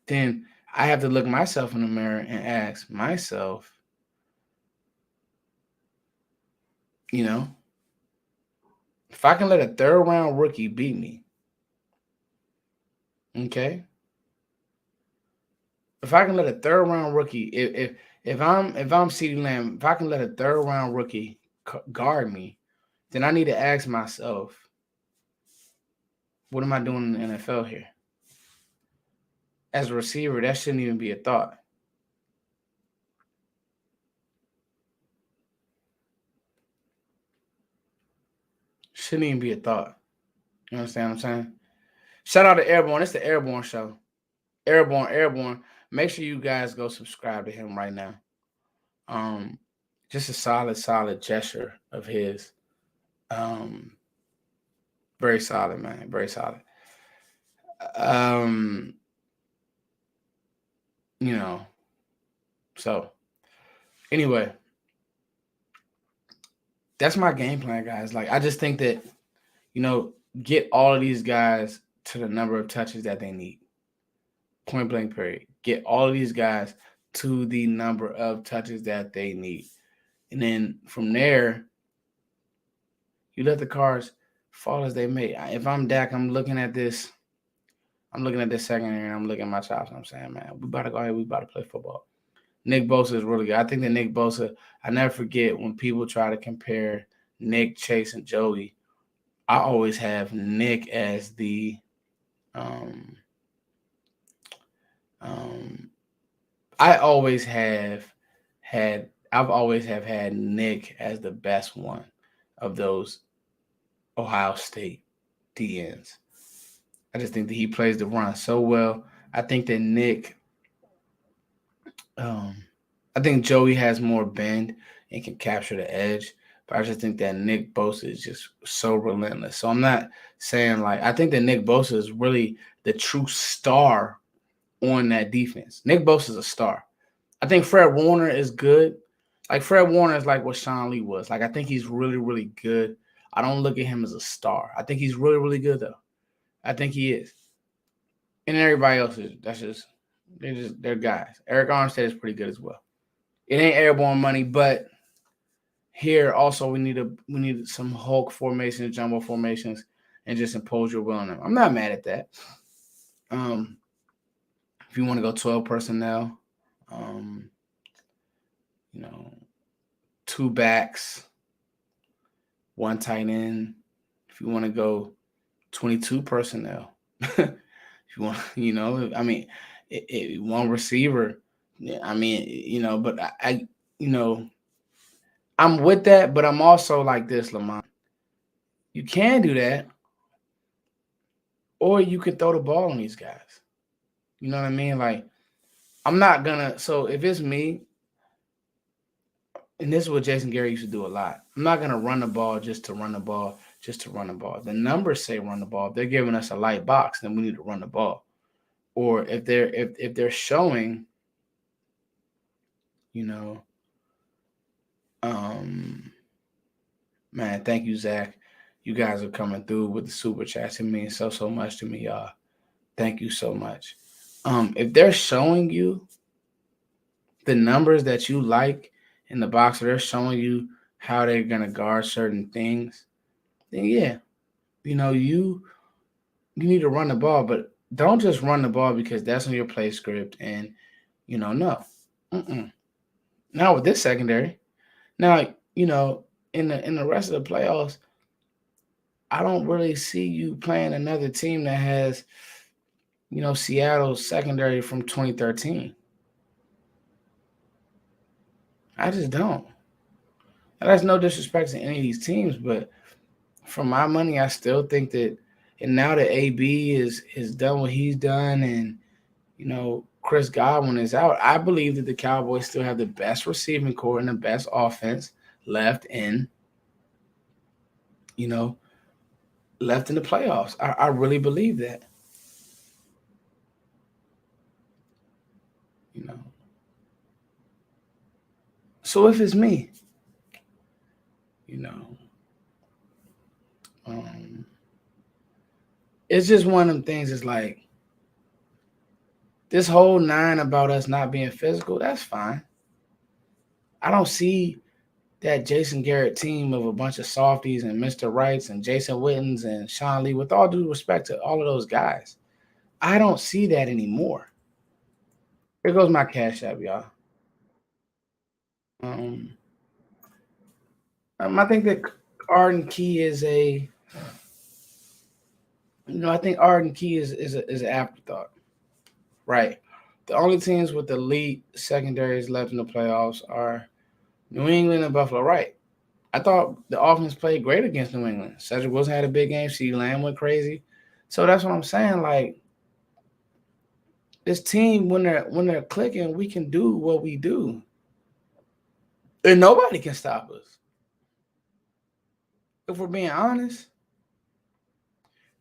then I have to look myself in the mirror and ask myself, if I can let a third round rookie beat me, okay? If I can let a third round rookie, if I'm CeeDee Lamb, if I can let a third round rookie guard me, then I need to ask myself, what am I doing in the NFL here? As a receiver, that shouldn't even be a thought. Shouldn't even be a thought. You understand what I'm saying? Shout out to Airborne. It's the Airborne show. Airborne. Make sure you guys go subscribe to him right now. Just a solid gesture of his. Very solid, man. Very solid. So anyway, that's my game plan, guys. Like I just think that, get all of these guys to the number of touches that they need. Point blank period. Get all of these guys to the number of touches that they need. And then from there, you let the cards fall as they may. If I'm Dak, I'm looking at this secondary and I'm looking at my chops and I'm saying, man, we about to go ahead, we about to play football. Nick Bosa is really good. I think that Nick Bosa, I never forget when people try to compare Nick, Chase, and Joey. I always have Nick as the um, I always have I've always have had Nick as the best one of those Ohio State DNs. I just think that he plays the run so well. I think that Nick, um, I think Joey has more bend and can capture the edge. But I just think that Nick Bosa is just so relentless. So I'm not saying like I think that Nick Bosa is really the true star on that defense. Nick Bosa is a star. I think Fred Warner is good. Like Fred Warner is like what Sean Lee was. Like I think he's really, really good. I don't look at him as a star. I think he's really, really good though. I think he is. And everybody else is they're guys. Eric Armstead is pretty good as well. It ain't airborne money, but here also we need some Hulk formations, jumbo formations, and just impose your will on them. I'm not mad at that. If you want to go 12 personnel, you know, 2 backs, 1 tight end. If you want to go 22 personnel, if you want, I mean, 1 receiver. I mean, but I I'm with that, but I'm also like this, Lamont. You can do that, or you can throw the ball on these guys. You know what I mean? Like, I'm not gonna. So if it's me, and this is what Jason Garrett used to do a lot, I'm not gonna run the ball just to run the ball, just to run the ball. The numbers say run the ball. If they're giving us a light box, then we need to run the ball. Or if they're showing, man, thank you, Zach. You guys are coming through with the super chats. It means so much to me, y'all. Thank you so much. If they're showing you the numbers that you like in the box, or they're showing you how they're gonna guard certain things, then yeah, you need to run the ball, but don't just run the ball because that's on your play script. And no, not with this secondary. Now, in the rest of the playoffs, I don't really see you playing another team that has, Seattle's secondary from 2013. I just don't. And that's no disrespect to any of these teams, but for my money, I still think that, and now that AB is done what he's done, and Chris Godwin is out, I believe that the Cowboys still have the best receiving core and the best offense left in the playoffs. I really believe that. So if it's me, it's just one of them things. It's like this whole 9 about us not being physical, that's fine. I don't see that Jason Garrett team of a bunch of softies and Mr. Wrights and Jason Wittens and Sean Lee, with all due respect to all of those guys, I don't see that anymore. Here goes my Cash App, y'all. I think that Arden Key is I think Arden Key is an afterthought, right? The only teams with elite secondaries left in the playoffs are New England and Buffalo, right? I thought the offense played great against New England. Cedric Wilson had a big game. CeeDee Lamb went crazy. So that's what I'm saying. Like, this team, when they're clicking, we can do what we do. And nobody can stop us. If we're being honest.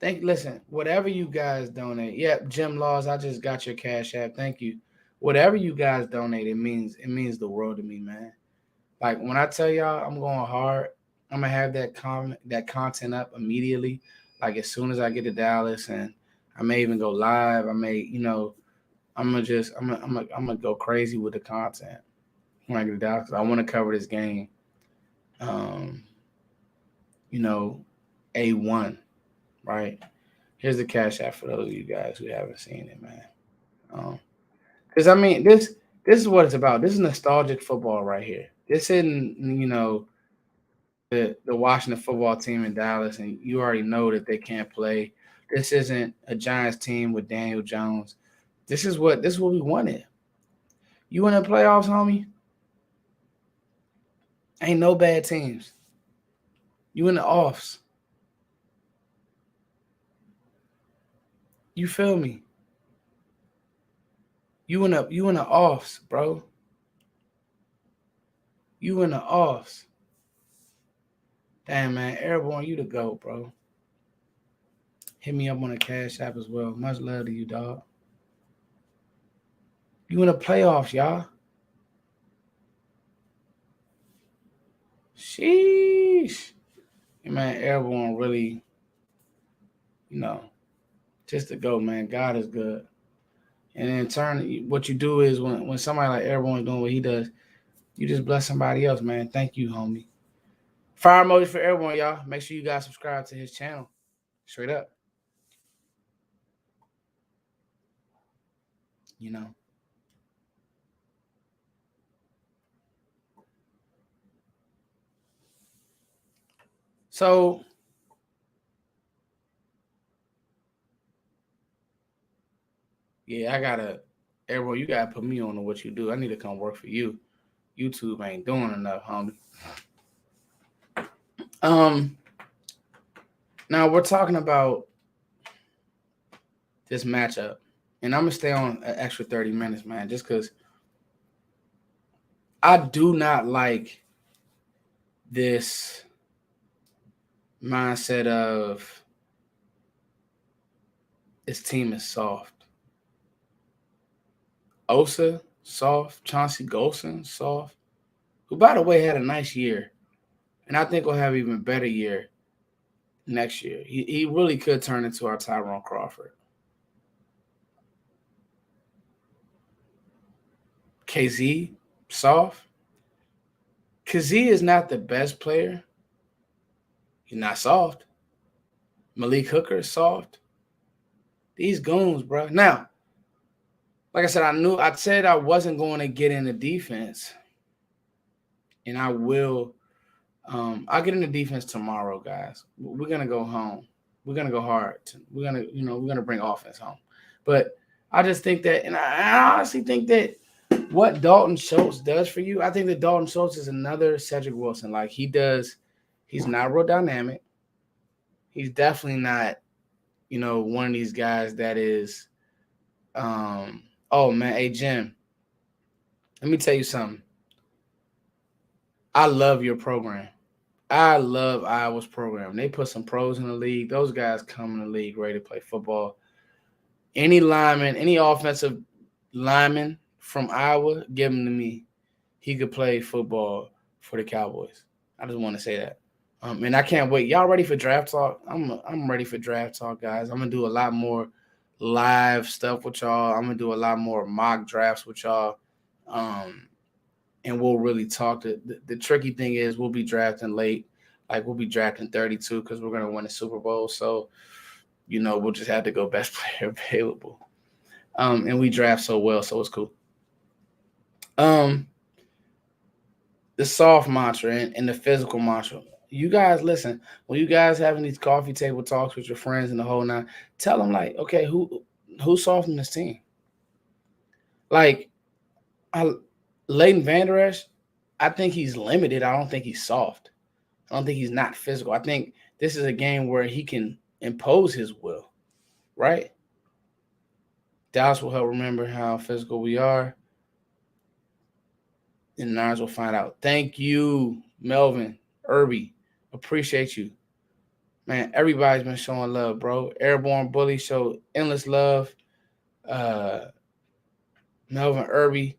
Listen, whatever you guys donate. Yep, Jim Laws, I just got your Cash App. Thank you. Whatever you guys donate, it means the world to me, man. Like, when I tell y'all I'm going hard, I'm gonna have that content up immediately. Like, as soon as I get to Dallas, and I may even go live. I may, I'm gonna go crazy with the content when I get it out because I want to cover this game. Um, you know, A1, right? Here's the cash app for those of you guys who haven't seen it, man. Because I mean, this is what it's about. This is nostalgic football right here. This isn't the Washington football team in Dallas, and you already know that they can't play. This isn't a Giants team with Daniel Jones. This is what we wanted. You in the playoffs, homie? Ain't no bad teams. You in the offs. You feel me? You in the offs, bro. You in the offs. Damn, man, Airborne, you the GOAT, bro. Hit me up on the Cash App as well. Much love to you, dog. You in the playoffs, y'all. Sheesh. Man, Airborne really, you know, just to go, man. God is good. And in turn, what you do is when somebody like Airborne is doing what he does, you just bless somebody else, man. Thank you, homie. Fire emoji for Airborne, y'all. Make sure you guys subscribe to his channel. Straight up. You know. So yeah, Airborne, you gotta put me on to what you do. I need to come work for you. YouTube ain't doing enough, homie. Um, Now we're talking about this matchup, and I'm gonna stay on an extra 30 minutes, man, just because I do not like this mindset of this team is soft. Osa, soft. Chauncey Golson, soft. Who, by the way, had a nice year, and I think will have an even better year next year. He really could turn into our Tyrone Crawford. KZ, soft. KZ is not the best player. He's not soft. Malik Hooker is soft. These goons, bro. Now, like I said, I said I wasn't going to get into defense, and I will. I'll get into defense tomorrow, guys. We're gonna go home. We're gonna go hard. We're gonna bring offense home. But I just think that, and I honestly think that what Dalton Schultz does for you, I think that Dalton Schultz is another Cedric Wilson. Like he does, he's not real dynamic. He's definitely not, one of these guys that is. Oh man, hey Jim, let me tell you something. I love your program. I love Iowa's program. They put some pros in the league. Those guys come in the league ready to play football. Any lineman, any offensive lineman from Iowa, give him to me. He could play football for the Cowboys. I just want to say that. And I can't wait. Y'all ready for draft talk? I'm ready for draft talk, guys. I'm gonna do a lot more live stuff with y'all. I'm gonna do a lot more mock drafts with y'all. And we'll really talk. The tricky thing is we'll be drafting late. Like we'll be drafting 32 because we're gonna win the Super Bowl. So, we'll just have to go best player available. And we draft so well, so it's cool. The soft mantra and the physical mantra. You guys listen, when you guys having these coffee table talks with your friends and the whole nine, tell them like, okay, who's soft in this team? Like Leighton Vander Esch, I think he's limited. I don't think he's soft. I don't think he's not physical. I think this is a game where he can impose his will, right? Dallas will help remember how physical we are. And Nars will find out. Thank you, Melvin, Irby. Appreciate you. Man, everybody's been showing love, bro. Airborne Bully showed endless love. Melvin, Irby,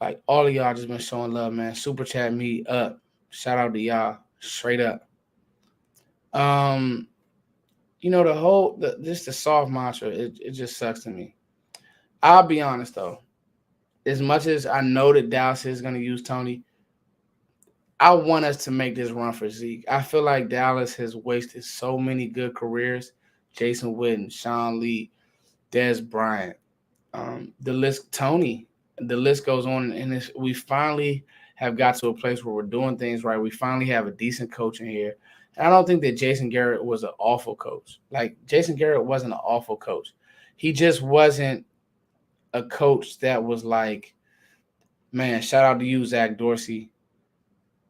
like all of y'all just been showing love, man. Super chat me up. Shout out to y'all. Straight up. The soft mantra, it just sucks to me. I'll be honest though. As much as I know that Dallas is going to use Tony, I want us to make this run for Zeke. I feel like Dallas has wasted so many good careers. Jason Witten, Sean Lee, Des Bryant, the list, Tony, the list goes on. And we finally have got to a place where we're doing things right. We finally have a decent coach in here. And I don't think that Jason Garrett was an awful coach. Like, Jason Garrett wasn't an awful coach. He just wasn't a coach that was like, man, shout out to you, Zach Dorsey,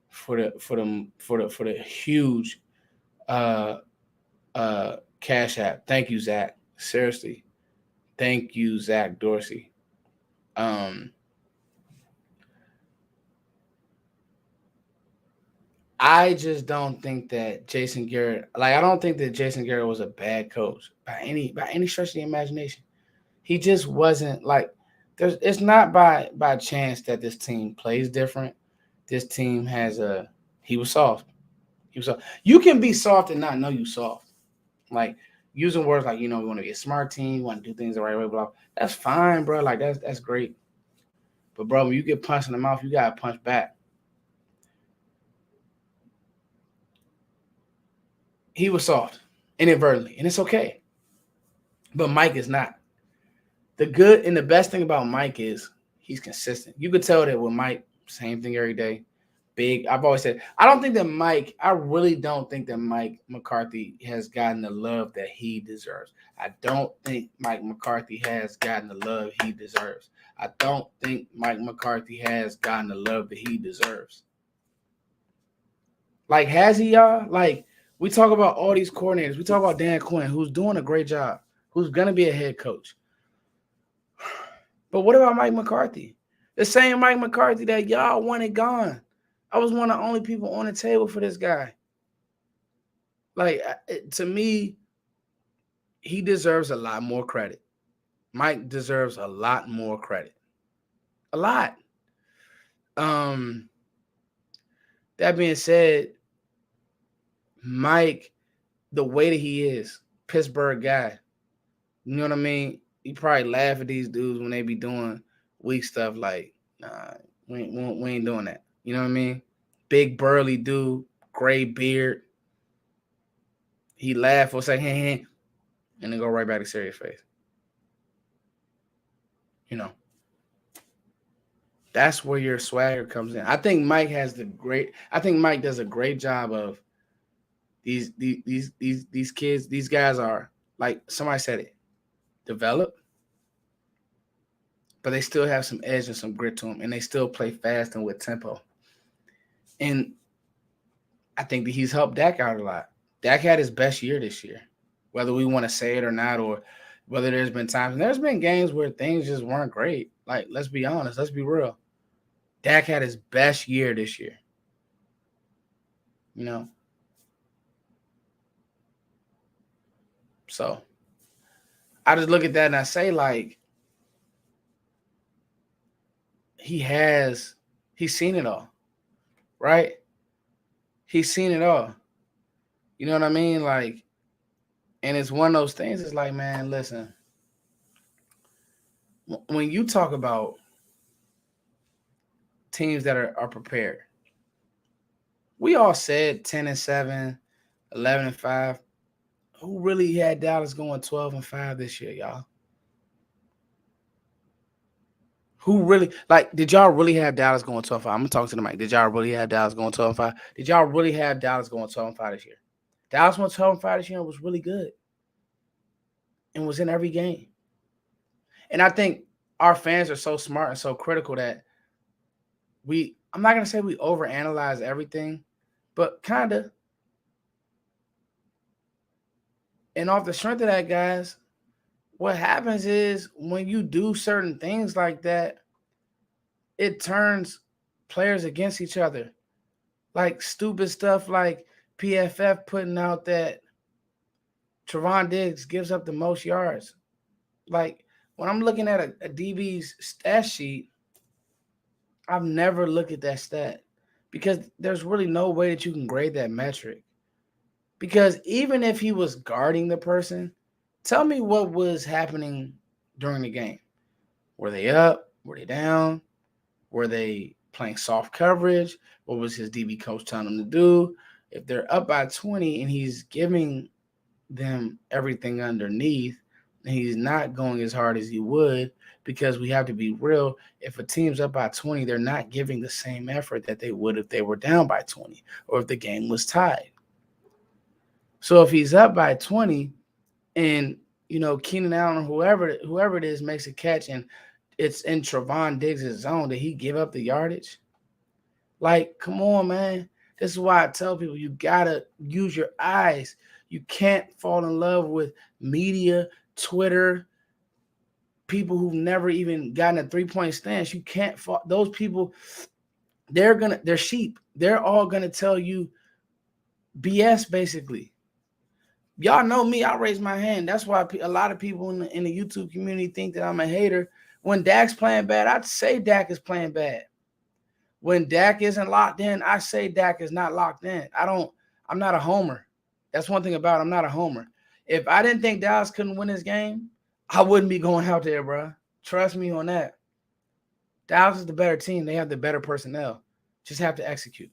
for the huge uh cash app. Thank you, Zach. Seriously. Thank you, Zach Dorsey. Um I just don't think that Jason Garrett, like, I don't think that Jason Garrett was a bad coach by any stretch of the imagination. He just wasn't like, it's not by chance that this team plays different. This team has he was soft. He was soft. You can be soft and not know you soft. Like, using words like, we want to be a smart team, we want to do things the right way, blah. That's fine, bro. Like, that's great. But bro, when you get punched in the mouth, you gotta punch back. He was soft inadvertently, and it's okay. But Mike is not. The good and the best thing about Mike is he's consistent. You could tell that with Mike, same thing every day. Big. I've always said, I really don't think that Mike McCarthy has gotten the love that he deserves. I don't think Mike McCarthy has gotten the love he deserves. I don't think Mike McCarthy has gotten the love that he deserves. Like, has he, y'all? Like, we talk about all these coordinators. We talk about Dan Quinn, who's doing a great job, who's going to be a head coach. But what about Mike McCarthy? The same Mike McCarthy that y'all wanted gone. I was one of the only people on the table for this guy. Like, to me, he deserves a lot more credit. Mike deserves a lot more credit. A lot. That being said, Mike, the way that he is, Pittsburgh guy, you know what I mean? You probably laugh at these dudes when they be doing weak stuff like, nah, we ain't doing that. You know what I mean? Big burly dude, gray beard. He laugh or say, hey, and then go right back to serious face. That's where your swagger comes in. I think Mike does a great job of these kids. These guys are, like somebody said it, develop, but they still have some edge and some grit to them, and they still play fast and with tempo. And I think that he's helped Dak out a lot. Dak had his best year this year, whether we want to say it or not, or whether there's been times, and there's been games where things just weren't great. Like, let's be honest, let's be real. Dak had his best year this year. So I just look at that and I say, like, he's seen it all, right? He's seen it all. You know what I mean? Like, and it's one of those things. It's like, man, listen, when you talk about teams that are prepared, we all said 10-7, 11-5. Who really had Dallas going 12-5 this year, y'all? Who really, like, did y'all really have Dallas going 12-5? I'm gonna talk to the mic. Did y'all really have Dallas going 12-5? Did y'all really have Dallas going 12-5 this year? Dallas went 12-5 this year and was really good. And was in every game. And I think our fans are so smart and so critical that I'm not gonna say we overanalyze everything, but kinda. And off the strength of that, guys, what happens is when you do certain things like that, it turns players against each other. Like stupid stuff like PFF putting out that Trevon Diggs gives up the most yards. Like, when I'm looking at a DB's stat sheet, I've never looked at that stat because there's really no way that you can grade that metric. Because even if he was guarding the person, tell me what was happening during the game. Were they up? Were they down? Were they playing soft coverage? What was his DB coach telling them to do? If they're up by 20 and he's giving them everything underneath, and he's not going as hard as he would, because we have to be real. If a team's up by 20, they're not giving the same effort that they would if they were down by 20 or if the game was tied. So if he's up by 20 and, Keenan Allen or whoever it is makes a catch and it's in Trevon Diggs' zone, did he give up the yardage? Like, come on, man. This is why I tell people you got to use your eyes. You can't fall in love with media, Twitter, people who've never even gotten a 3-point stance. You can't fall. Those people, they're sheep. They're all going to tell you BS, basically. Y'all know me. I raise my hand. That's why a lot of people in the YouTube community think that I'm a hater. When Dak's playing bad, I'd say Dak is playing bad. When Dak isn't locked in, I say Dak is not locked in. I'm not a homer. That's one thing about it. I'm not a homer. If I didn't think Dallas couldn't win this game, I wouldn't be going out there, bro. Trust me on that. Dallas is the better team. They have the better personnel. Just have to execute.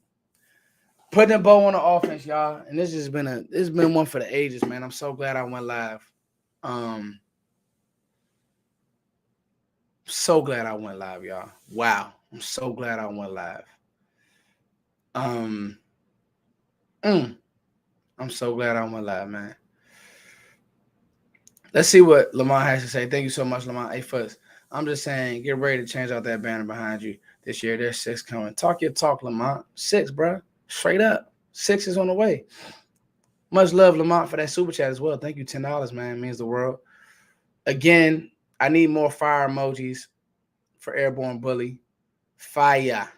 Putting a bow on the offense, y'all. And this has been one for the ages, man. I'm so glad I went live. So glad I went live, y'all. Wow. I'm so glad I went live. I'm so glad I went live, man. Let's see what Lamont has to say. Thank you so much, Lamont. Hey, first, I'm just saying, get ready to change out that banner behind you this year. There's 6 coming. Talk your talk, Lamont. 6, bro. Straight up. 6 is on the way. Much love, Lamont, for that super chat as well. Thank you, $10, man. It means the world. Again, I need more fire emojis for Airborne Bully. Fire.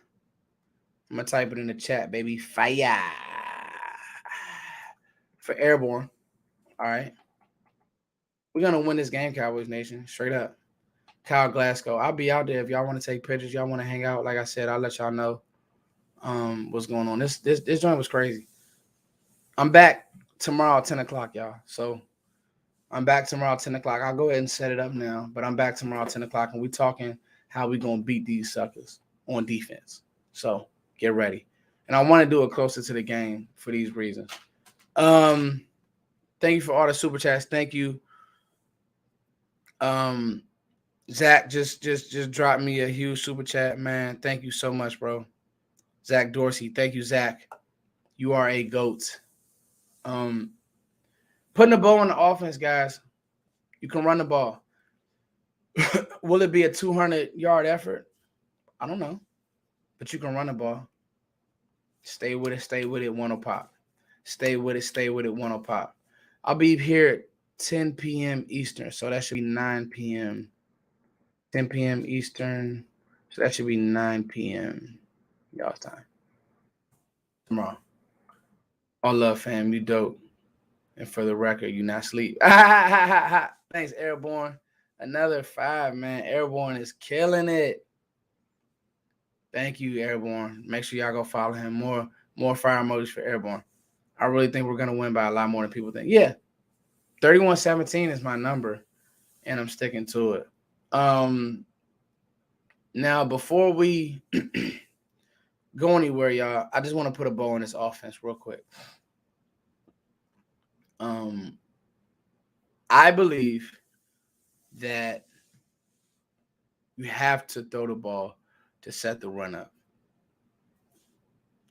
I'm going to type it in the chat, baby. Fire. For Airborne. All right. We're going to win this game, Cowboys Nation. Straight up. Kyle Glasgow. I'll be out there if y'all want to take pictures. Y'all want to hang out. Like I said, I'll let y'all know what's going on. This joint was crazy. I'm back tomorrow at 10 o'clock, y'all. So I'm back tomorrow at 10 o'clock. I'll go ahead and set it up now. But I'm back tomorrow at 10 o'clock, and we're talking how we're going to beat these suckers on defense. So get ready. And I want to do it closer to the game for these reasons. Thank you for all the super chats. Thank you. Zach just dropped me a huge super chat, man. Thank you so much, bro. Zach Dorsey. Thank you, Zach. You are a GOAT. Putting the ball on the offense, guys. You can run the ball. Will it be a 200-yard effort? I don't know. But you can run the ball. Stay with it, one will pop. Stay with it, one will pop. I'll be here at 10 p.m. Eastern, so that should be 9 p.m. 10 p.m. Eastern, so that should be 9 p.m. y'all's time. Tomorrow. All love, fam. You dope. And for the record, you not sleep. Thanks, Airborne. Another 5, man. Airborne is killing it. Thank you, Airborne. Make sure y'all go follow him. More fire emojis for Airborne. I really think we're going to win by a lot more than people think. Yeah. 31-17 is my number, and I'm sticking to it. Now, before we go anywhere, y'all, I just want to put a bow on this offense real quick. I believe that you have to throw the ball to set the run up.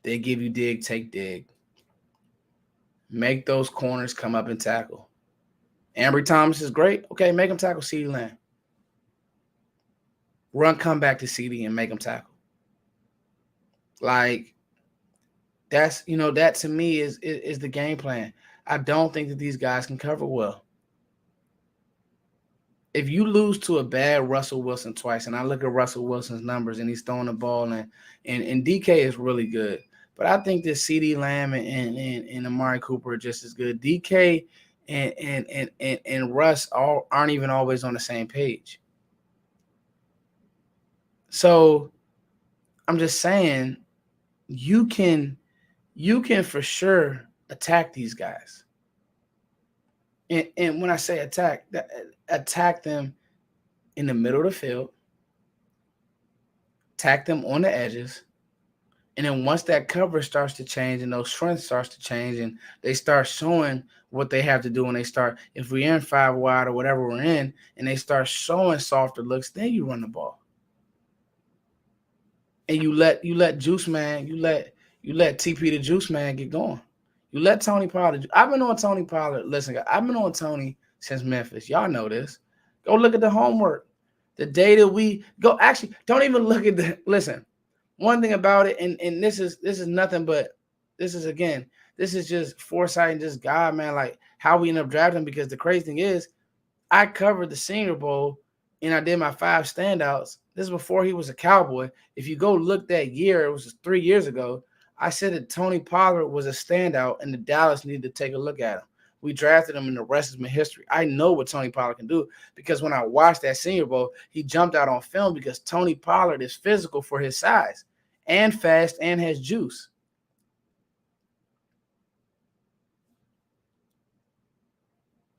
They give you dig, take dig. Make those corners come up and tackle. Ambry Thomas is great. Okay, make him tackle CeeDee Lamb. Run comeback to CeeDee and make him tackle. Like, that to me is the game plan. I don't think that these guys can cover well. If you lose to a bad Russell Wilson twice, and I look at Russell Wilson's numbers and he's throwing the ball, and DK is really good. But I think that CeeDee Lamb and Amari Cooper are just as good. DK and Russ aren't even always on the same page. So I'm just saying you can for sure attack these guys. And when I say attack them in the middle of the field, attack them on the edges. And then once that coverage starts to change and those strengths starts to change and they start showing what they have to do, and they start, if we're in 5 wide or whatever we're in, and they start showing softer looks, then you run the ball. And you let Juice Man, you let TP the Juice Man get going. You let Tony Pollard. I've been on Tony Pollard. Listen, I've been on Tony since Memphis. Y'all know this. Go look at the homework. The day that we go, actually, don't even look at the, listen, one thing about it, and this is nothing but, this is just foresight and just God, man, like how we end up drafting, because the crazy thing is, I covered the Senior Bowl and I did my 5 standouts. This is before he was a Cowboy. If you go look that year, it was 3 years ago, I said that Tony Pollard was a standout and the Dallas needed to take a look at him. We drafted him, and the rest is my history. I know what Tony Pollard can do, because when I watched that Senior Bowl, he jumped out on film, because Tony Pollard is physical for his size and fast and has juice.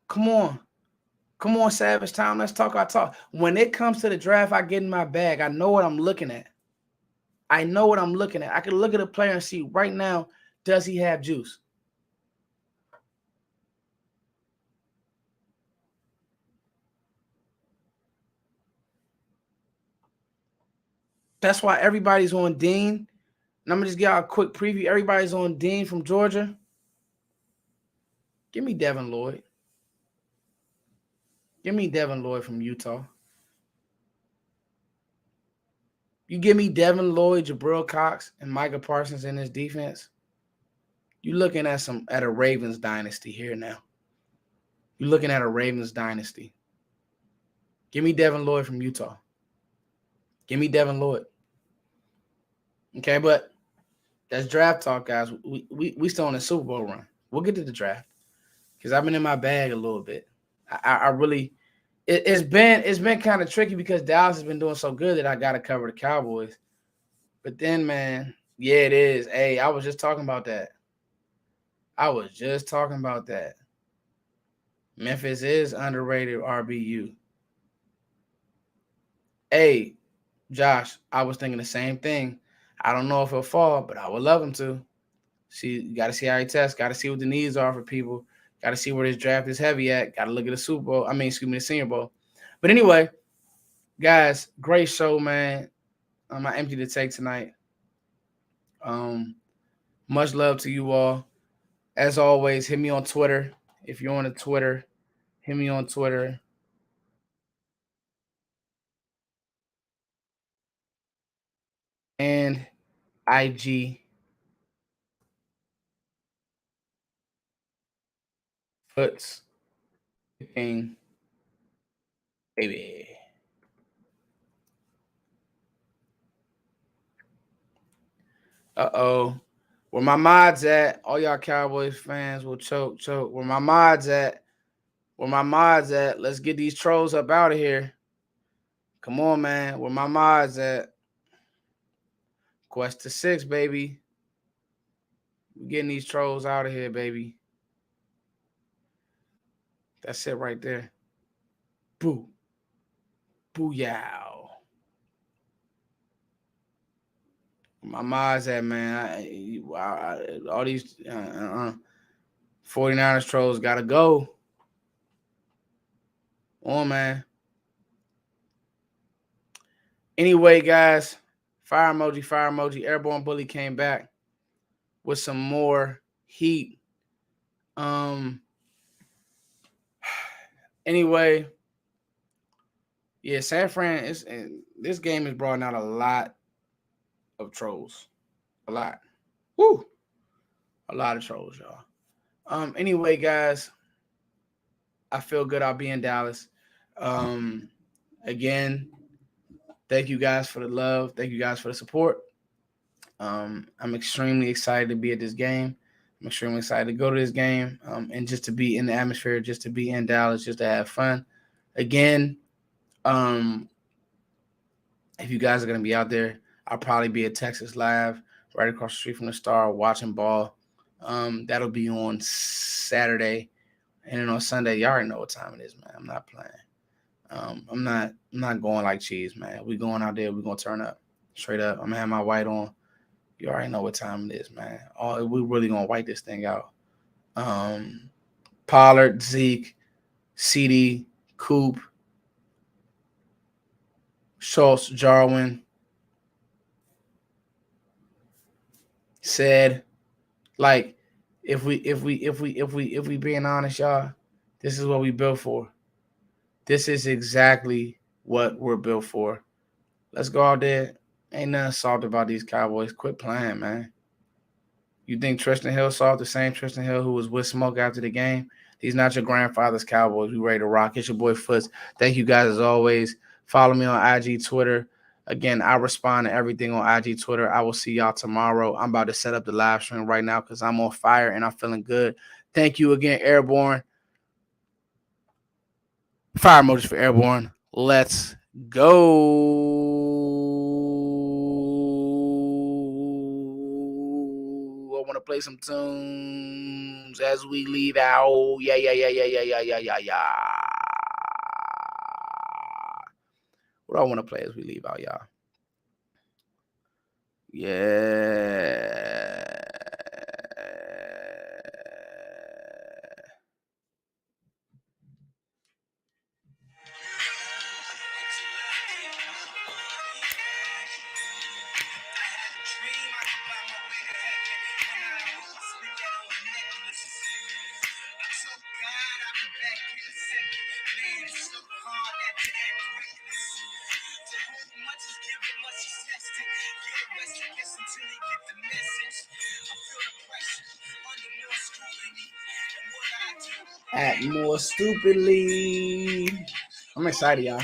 Come on. Come on, Savage Town. Let's talk our talk. When it comes to the draft, I get in my bag. I know what I'm looking at. I know what I'm looking at. I can look at a player and see right now, does he have juice? That's why everybody's on Dean. And I'm going to just give y'all a quick preview. Everybody's on Dean from Georgia. Give me Devin Lloyd. Give me Devin Lloyd from Utah. You give me Devin Lloyd, Jabril Cox, and Micah Parsons in this defense, you're looking at a Ravens dynasty here now. You're looking at a Ravens dynasty. Give me Devin Lloyd from Utah. Give me Devin Lloyd. Okay, but that's draft talk, guys. We still on a Super Bowl run. We'll get to the draft, because I've been in my bag a little bit. I really, it's been kind of tricky, because Dallas has been doing so good that I got to cover the Cowboys. But then, man, yeah, it is. Hey, I was just talking about that. Memphis is underrated RBU. Hey, Josh, I was thinking the same thing. I don't know if he'll fall, but I would love him to. See, you got to see how he tests. Got to see what the needs are for people. Got to see where this draft is heavy at. Got to look at the Super Bowl. The Senior Bowl. But anyway, guys, great show, man. I empty the take tonight. Much love to you all. As always, hit me on Twitter. If you're on the Twitter, hit me on Twitter. And IG. Footsdaking, baby. Uh-oh. Where my mods at? All y'all Cowboys fans will choke. Where my mods at? Let's get these trolls up out of here. Come on, man. Where my mods at? Quest to 6, baby. We're getting these trolls out of here, baby. That's it right there. Boo. Booyah. My mods at, man. All these 49ers trolls got to go. On, man. Anyway, guys, fire emoji. Airborne Bully came back with some more heat. Anyway, yeah, San Fran this game is brought out a lot of trolls. A lot. Woo! A lot of trolls, y'all. Anyway, guys, I feel good I'll be in Dallas. Again, thank you guys for the love. Thank you guys for the support. I'm extremely excited to be at this game. I'm extremely excited to go to this game, and just to be in the atmosphere, just to be in Dallas, just to have fun. Again, if you guys are going to be out there, I'll probably be at Texas Live right across the street from the Star watching ball. That'll be on Saturday. And then on Sunday, y'all already know what time it is, man. I'm not playing. I'm not going like cheese, man. We going out there. We're going to turn up. Straight up. I'm gonna have my white on. You already know what time it is, man. We really gonna white this thing out. Pollard, Zeke, CD, Coop, Schultz, Jarwin, said, like, if we being honest, y'all, this is what we built for. This is exactly what we're built for. Let's go out there. Ain't nothing soft about these Cowboys. Quit playing, man. You think Tristan Hill soft? The same Tristan Hill who was with Smoke after the game? These not your grandfather's Cowboys. We ready to rock. It's your boy Foots. Thank you guys as always. Follow me on IG, Twitter. Again, I respond to everything on IG, Twitter. I will see y'all tomorrow. I'm about to set up the live stream right now because I'm on fire and I'm feeling good. Thank you again, Airborne. Fire emojis for Airborne. Let's go. I want to play some tunes as we leave out. Yeah. What do I want to play as we leave out, y'all? Yeah. Act more stupidly. I'm excited, y'all.